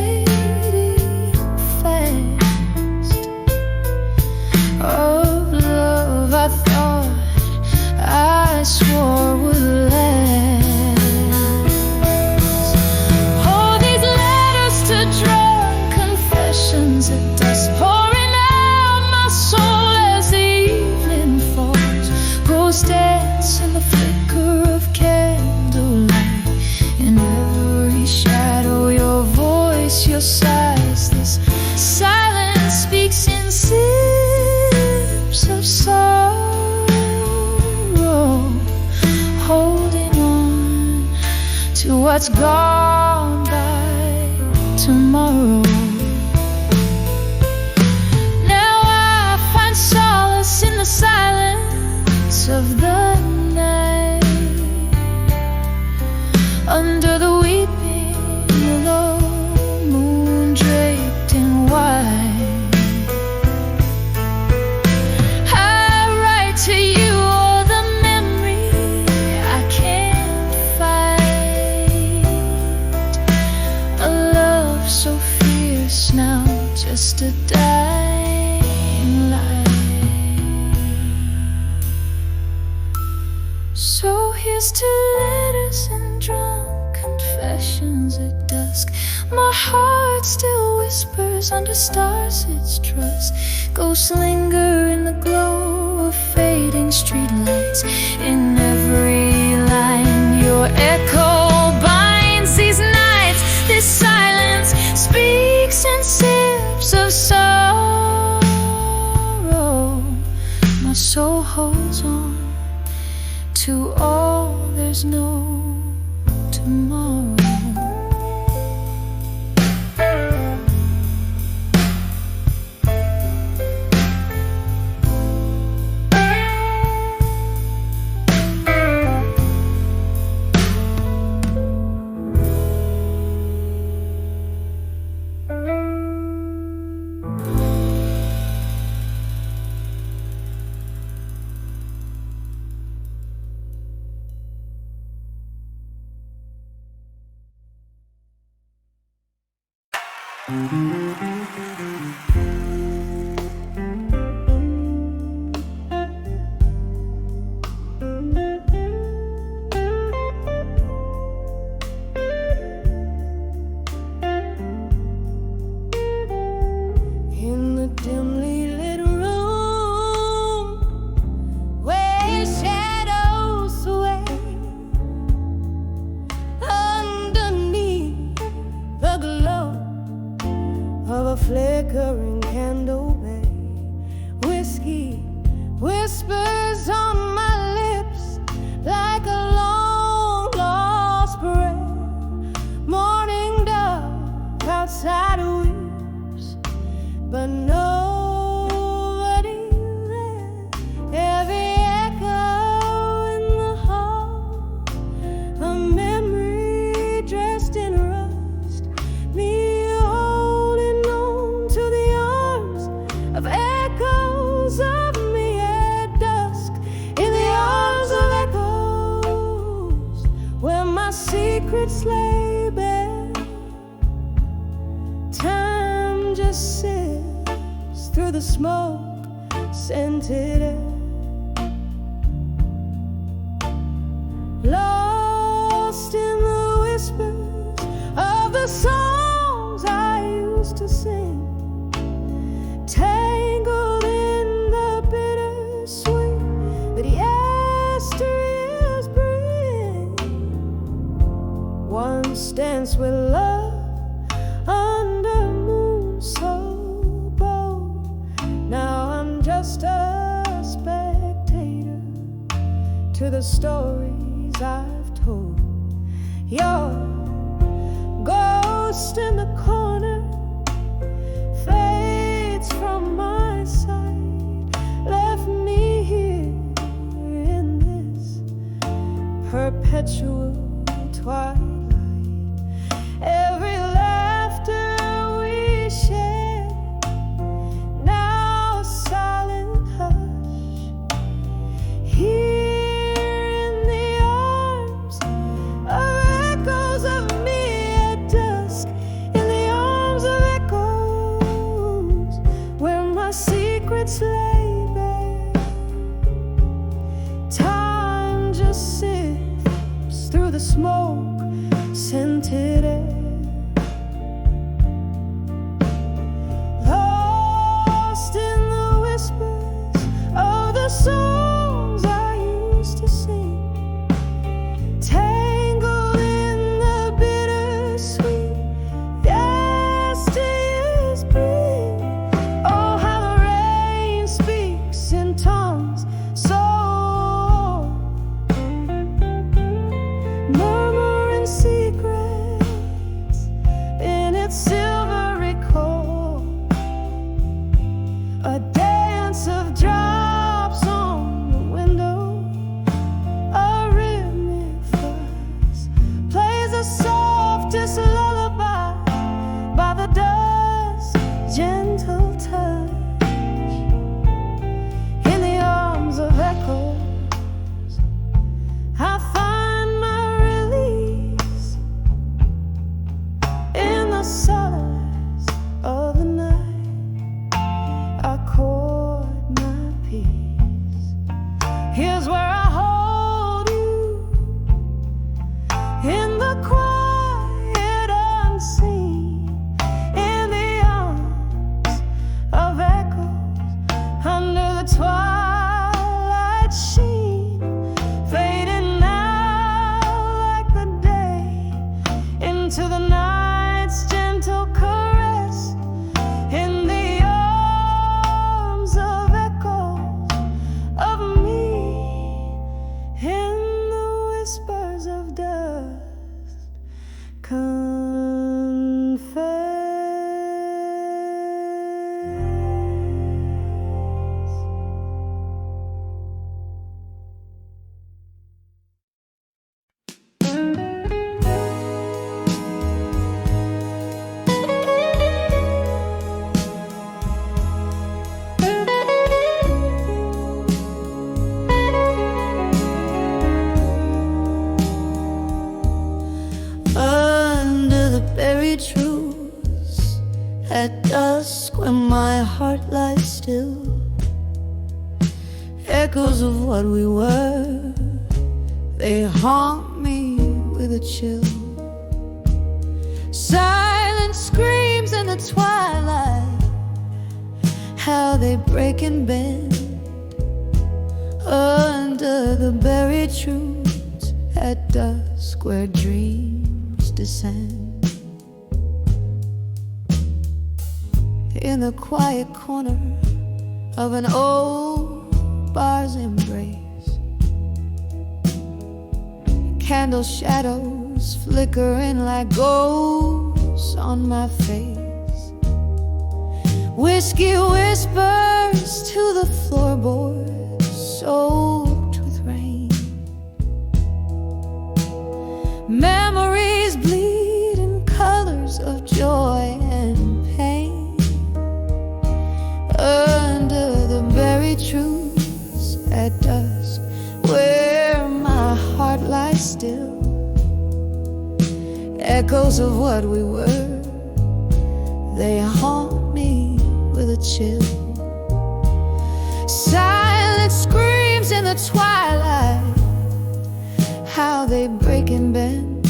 Speaker 1: what's gone by tomorrow. Now I find solace in the silence of the night, under the weeping willow, moon draped in white. I write to you all the memory I can't fight, a love so fierce now, just a dying light. So here's to letters and drunk confessions at dusk. My heart still whispers under stars its trust. Ghosts linger in the glow of fading streetlights. In every line your echo binds these nights. This silence speaks in sips of sorrow. My soul holds on to all there's no tomorrow.
Speaker 2: In the dimly lit room where shadows sway underneath the glow of a flickering candle bay, whiskey whispers on my lips like a long lost prayer. Morning dove outside weeps, but nobody there. Every echo in the hall, a memory dressed in rust, me holding on to the arms of echoes of me at dusk. In the arms of echoes, where my secrets lay bare. Time just sits through the smoke scented air, lost in the whispers of the songs I used to sing, tangled in the bittersweet that yesteryears bring. Once danced with love under moon so bold. Now I'm just a spectator to the stories I've told. Your ghost in the corner fades from my sight, left me here in this perpetual twilight. Every laughter we shared, now a silent hush. Here in the arms of echoes of me at dusk, in the arms of echoes, where my secrets lay bare. Time just sifts through silvery cord, a dance of drops on the window, a rhythmic fuzz plays the softest lullaby by the dusk's gentle touch. In the arms of echoes, I find my release. In the silence of the night, I chord my peace. Here's where I hold you, in the quiet unseen, in the arms of echoes, under the twilight sheen, fading out like the day into the night's gentle caress. In the arms of echoes of me, in the whispers of dust, confess.
Speaker 1: Under the buried truths, at dusk when my heart lies still, echoes of what we were, they haunt me with a chill. Silent screams in the twilight, how they break and bend. Under the buried truths, at dusk where dreams descend. In the quiet corner of an old bar's embrace, candle shadows flickering like ghosts on my face. Whiskey whispers to the floorboards soaked with rain. Memories bleed in colors of joy and pain. Under the buried truths at dusk, where my heart lies still, echoes of what we were, they haunt me with a chill. Silent screams in the twilight, how they break and bend.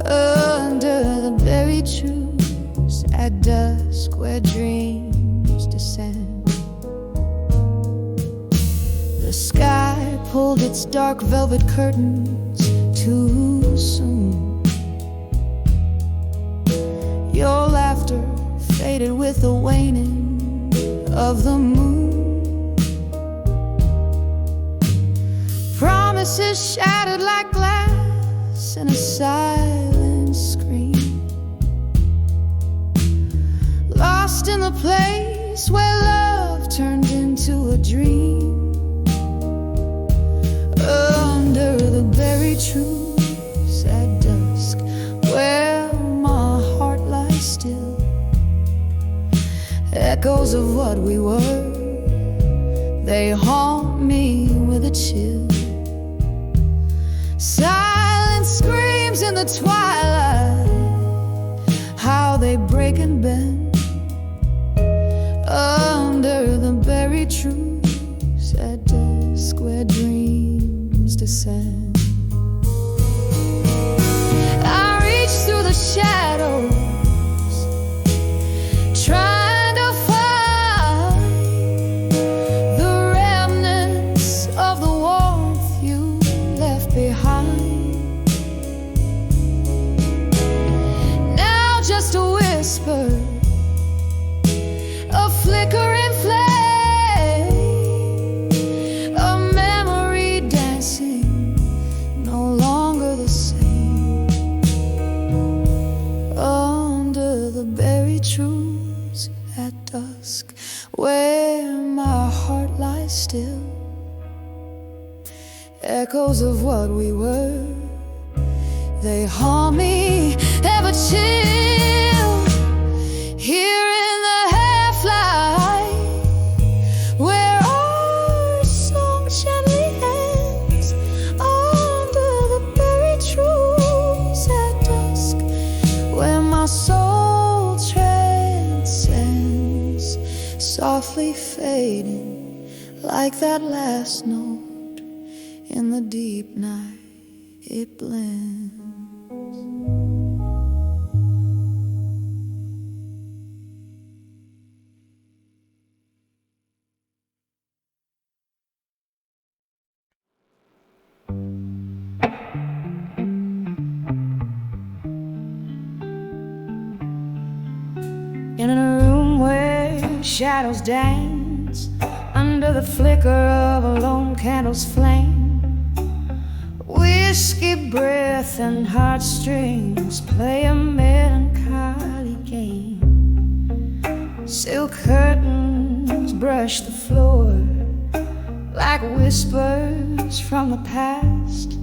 Speaker 1: Under the buried truths at dusk where dreams descend. The sky pulled its dark velvet curtains too soon. Your laughter faded with the waning of the moon. Promises shattered like glass in a silent scream. Lost in the place where love turned into a dream. Under the buried truths at dusk, where my heart lies still, echoes of what we were, they haunt me with a chill. Silent screams in the twilight, how they break and bend. Under the buried truths at dusk where dreams descend. I reach through the shadows, trying to find the remnants of the warmth you left behind. Now just a whisper, a flickering flame, a memory dancing, no longer the same. Oh.
Speaker 2: echoes of what we were. They haunt me ever till here in the half-light, where our song gently ends under the buried trees at dusk, where my soul transcends, softly fading like that last note in the deep night. It blends. In a room where shadows dance under the flicker of a lone candle's flame, whiskey breath and heartstrings play a melancholy game. Silk curtains brush the floor like whispers from the past.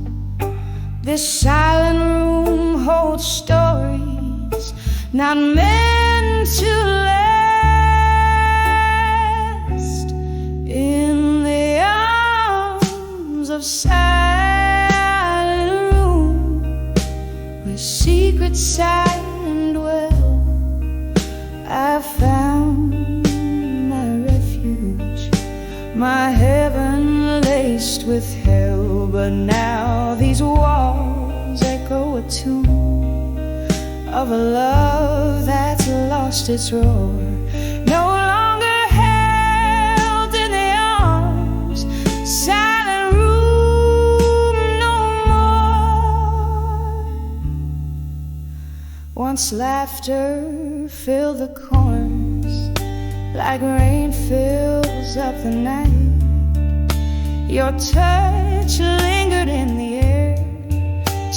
Speaker 2: This silent room holds stories not meant to last. In the arms of silent room, where secrets silent dwell, I found my refuge, my heaven laced with hell. But now these walls echo a tune of a love that's lost its roar, no longer held in the arms, silent room no more. Once laughter filled the corners like rain fills up the night. Your touch lingered in the air,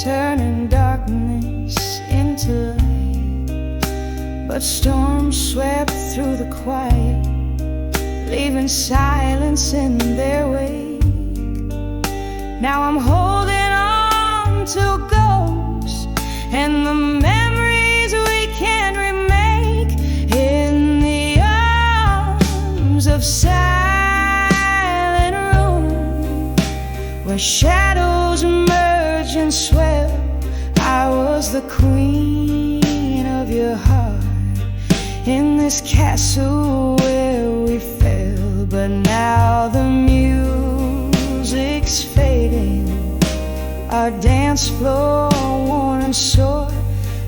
Speaker 2: turning darkness into light. But storms swept through the quiet, leaving silence in their wake. Now I'm holding on to ghosts and the memories we can't remake, in the arms of silent room, where shadows merge and swell. I was the queen of your heart in this castle where we fell. But now the music's fading, our dance floor worn and sore.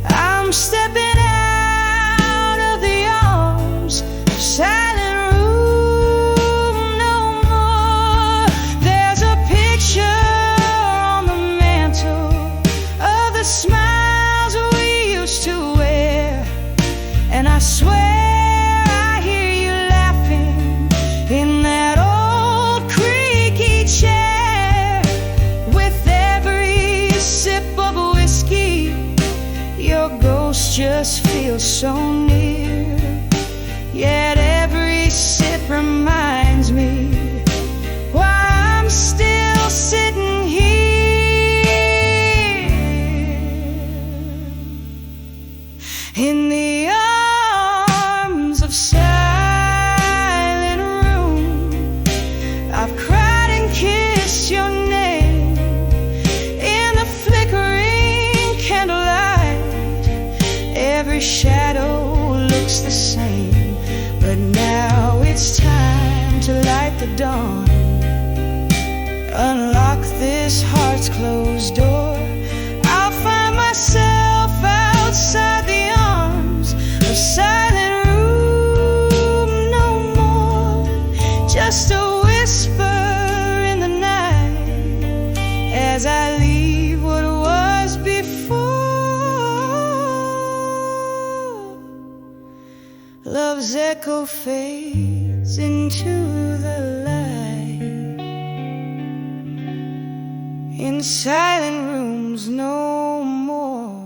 Speaker 2: I'm stepping out of the arms of silent room no more. There's a picture on the mantle of the smiles we used to wear, and I swear I hear you laughing in that old creaky chair. With every sip of whiskey, your ghost just feels so near. Yet every sip reminds me why I'm still sitting here in the arms of silent room. I've cried and kissed your name in the flickering candlelight. Every shadow looks the same, but now it's time to light the dawn, unlock this heart's closed door. I'll find myself outside the arms of silent room no more. Just a whisper in the night as I leave what was before. Love's echo fades into the light, in silent rooms no more.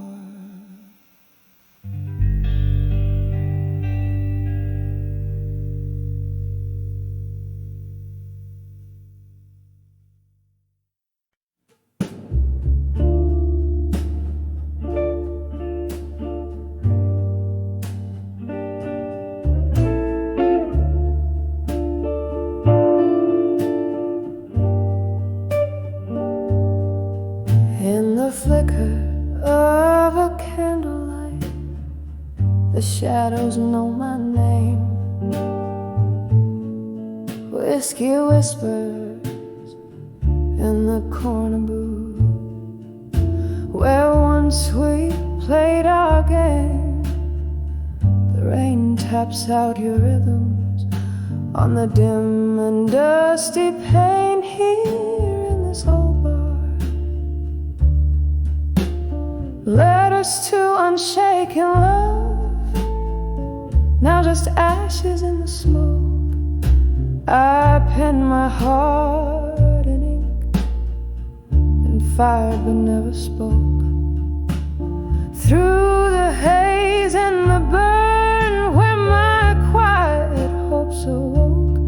Speaker 2: The shadows know my name. Whiskey whispers in the corner booth, where once we played our game. The rain taps out your rhythms on the dim and dusty pane here in this old bar. Letters to unshaken love, now just ashes in the smoke. I penned my heart in ink and fired but never spoke. Through the haze and the burn, where my quiet hopes awoke,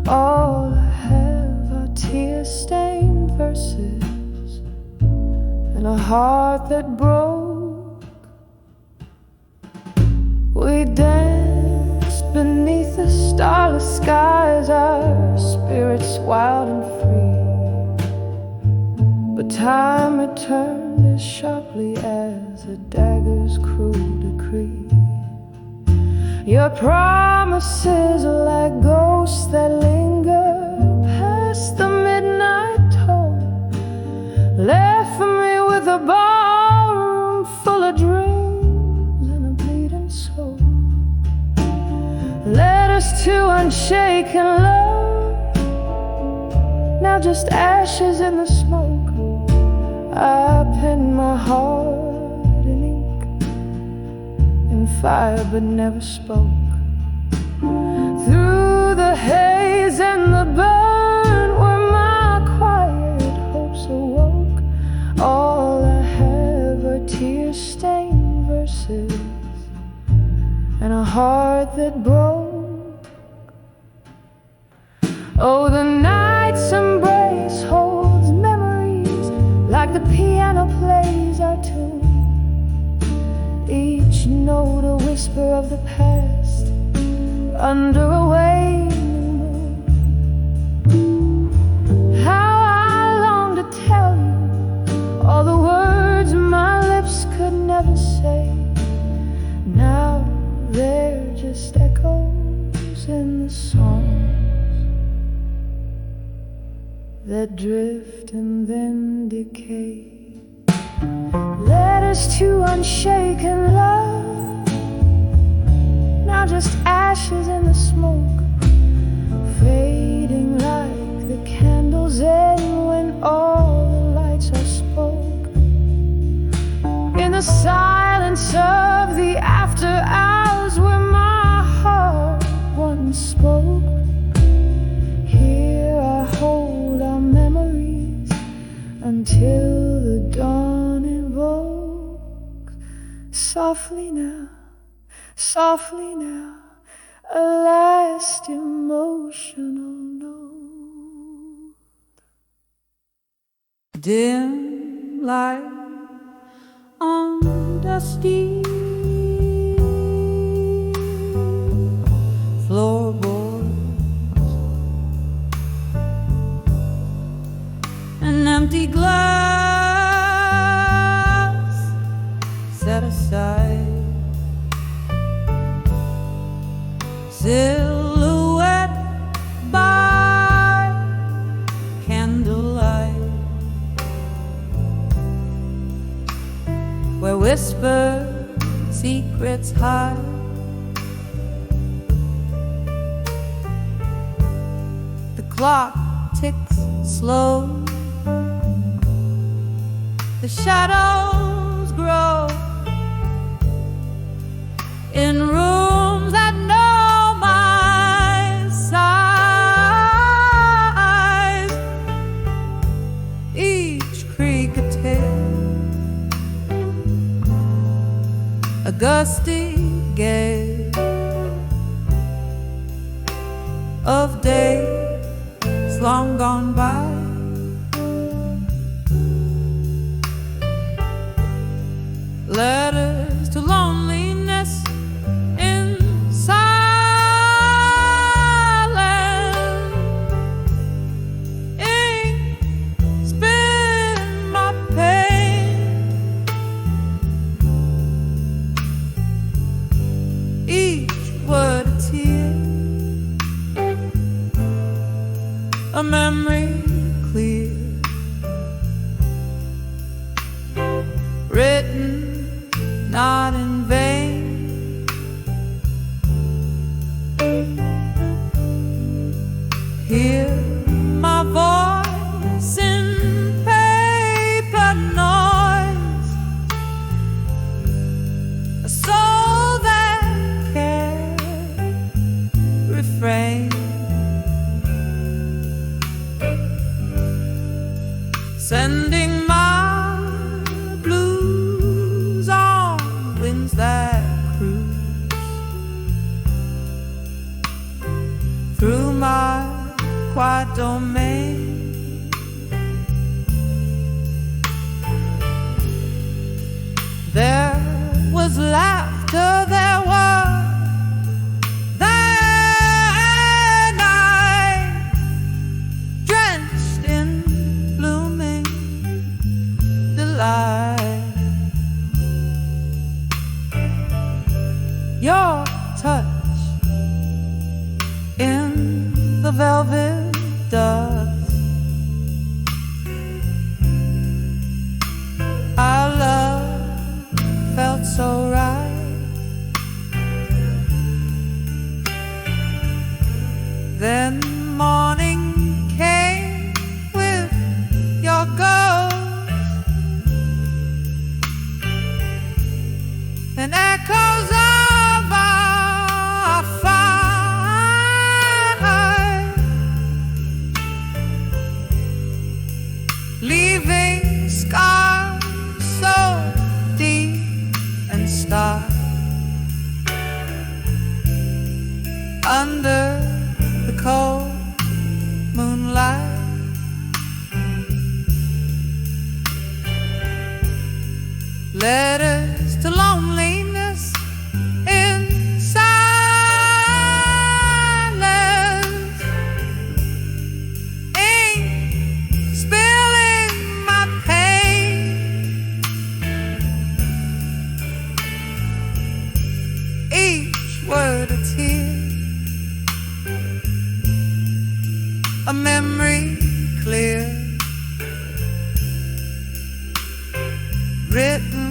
Speaker 2: all I have are tear-stained verses and a heart that broke. We danced beneath the starless skies, our spirits wild and free, but time returned as sharply as a dagger's cruel decree. Your promises are like ghosts that linger past the midnight toll, left me with a ballroom full of dreams and a bleeding soul. Letters to unshaken love, now just ashes in the smoke. I penned my heart in ink and fire but never spoke. Through the haze and the burn, where my quiet hopes awoke, all I have are tear-stained verses and a heart that broke. Oh, the night's embrace holds memories like the piano plays our tune, each note a whisper of the past under a waning moon. How I long to tell you all the words my lips could never say. Now they're just echoes in the songs that drift and then decay. Letters to unshaken love, now just ashes in the smoke, fading like the candles end when all the lights are spoke. In the silence of the after hours, where my heart once spoke, here I hold our memories until the dawn invokes. Softly now, a last emotional note.
Speaker 1: Dim light on dusty floorboards, an empty glass set aside, silhouette by candlelight, where whispered secrets hide. The clock ticks slow, the shadows grow in rooms that know my size. Each creak a tale, a gusty gale of days long gone by. Letters to loneliness in silence, ink spin my pain. a memory clear, written not in vain. Hear my voice in paper noise, a soul that can refrain, sending my blues on winds that cruise through my quiet domain. There was laughter, there were that night, drenched in blooming delight. Your touch in the velvet dust, our love felt so right. Then morning came with your ghost and echoes of our fire, leaving scars so deep and stark under the cold moonlight. Letters to loneliness in silence, ink spilling my pain, each word a tear, a memory clear, written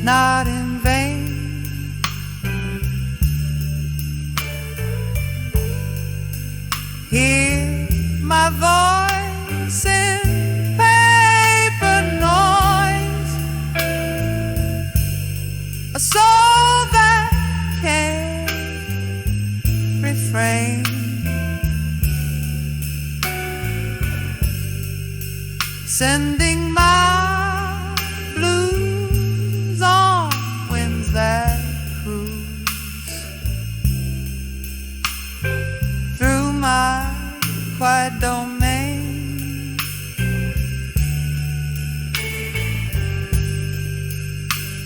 Speaker 1: not in vain. Hear my voice in paper noise, a soul that can refrain, sending my blues on winds that cruise through my quiet domain.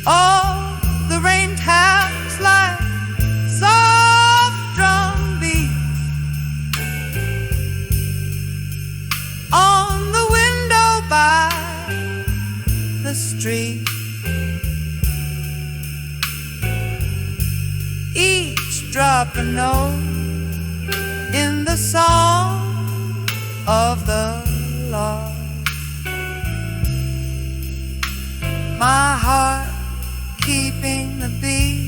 Speaker 1: Oh, the rain taps like soft drum beats on the window by the street, each drop a note in the song of the lost. My heart keeping the beat,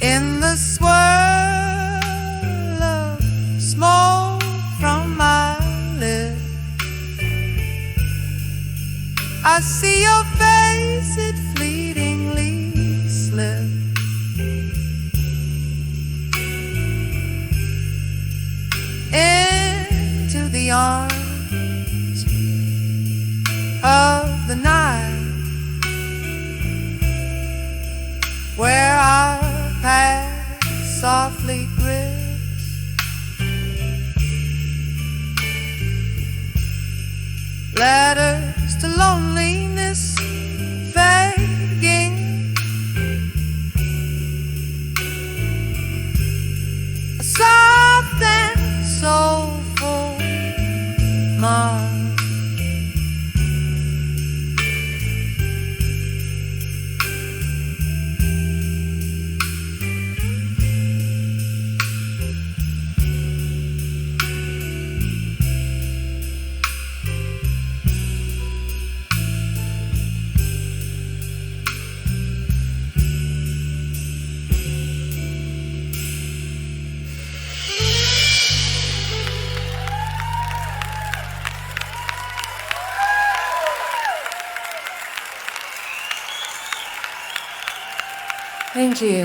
Speaker 1: in the swirl of smoke from my lips. I see your face, it fleetingly slips into the arms of the night, where our past softly grips. Letters to loneliness fading, a soft and soulful march. Thank you.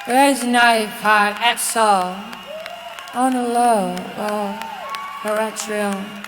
Speaker 1: There's a knife hard at all on the low, Horatio.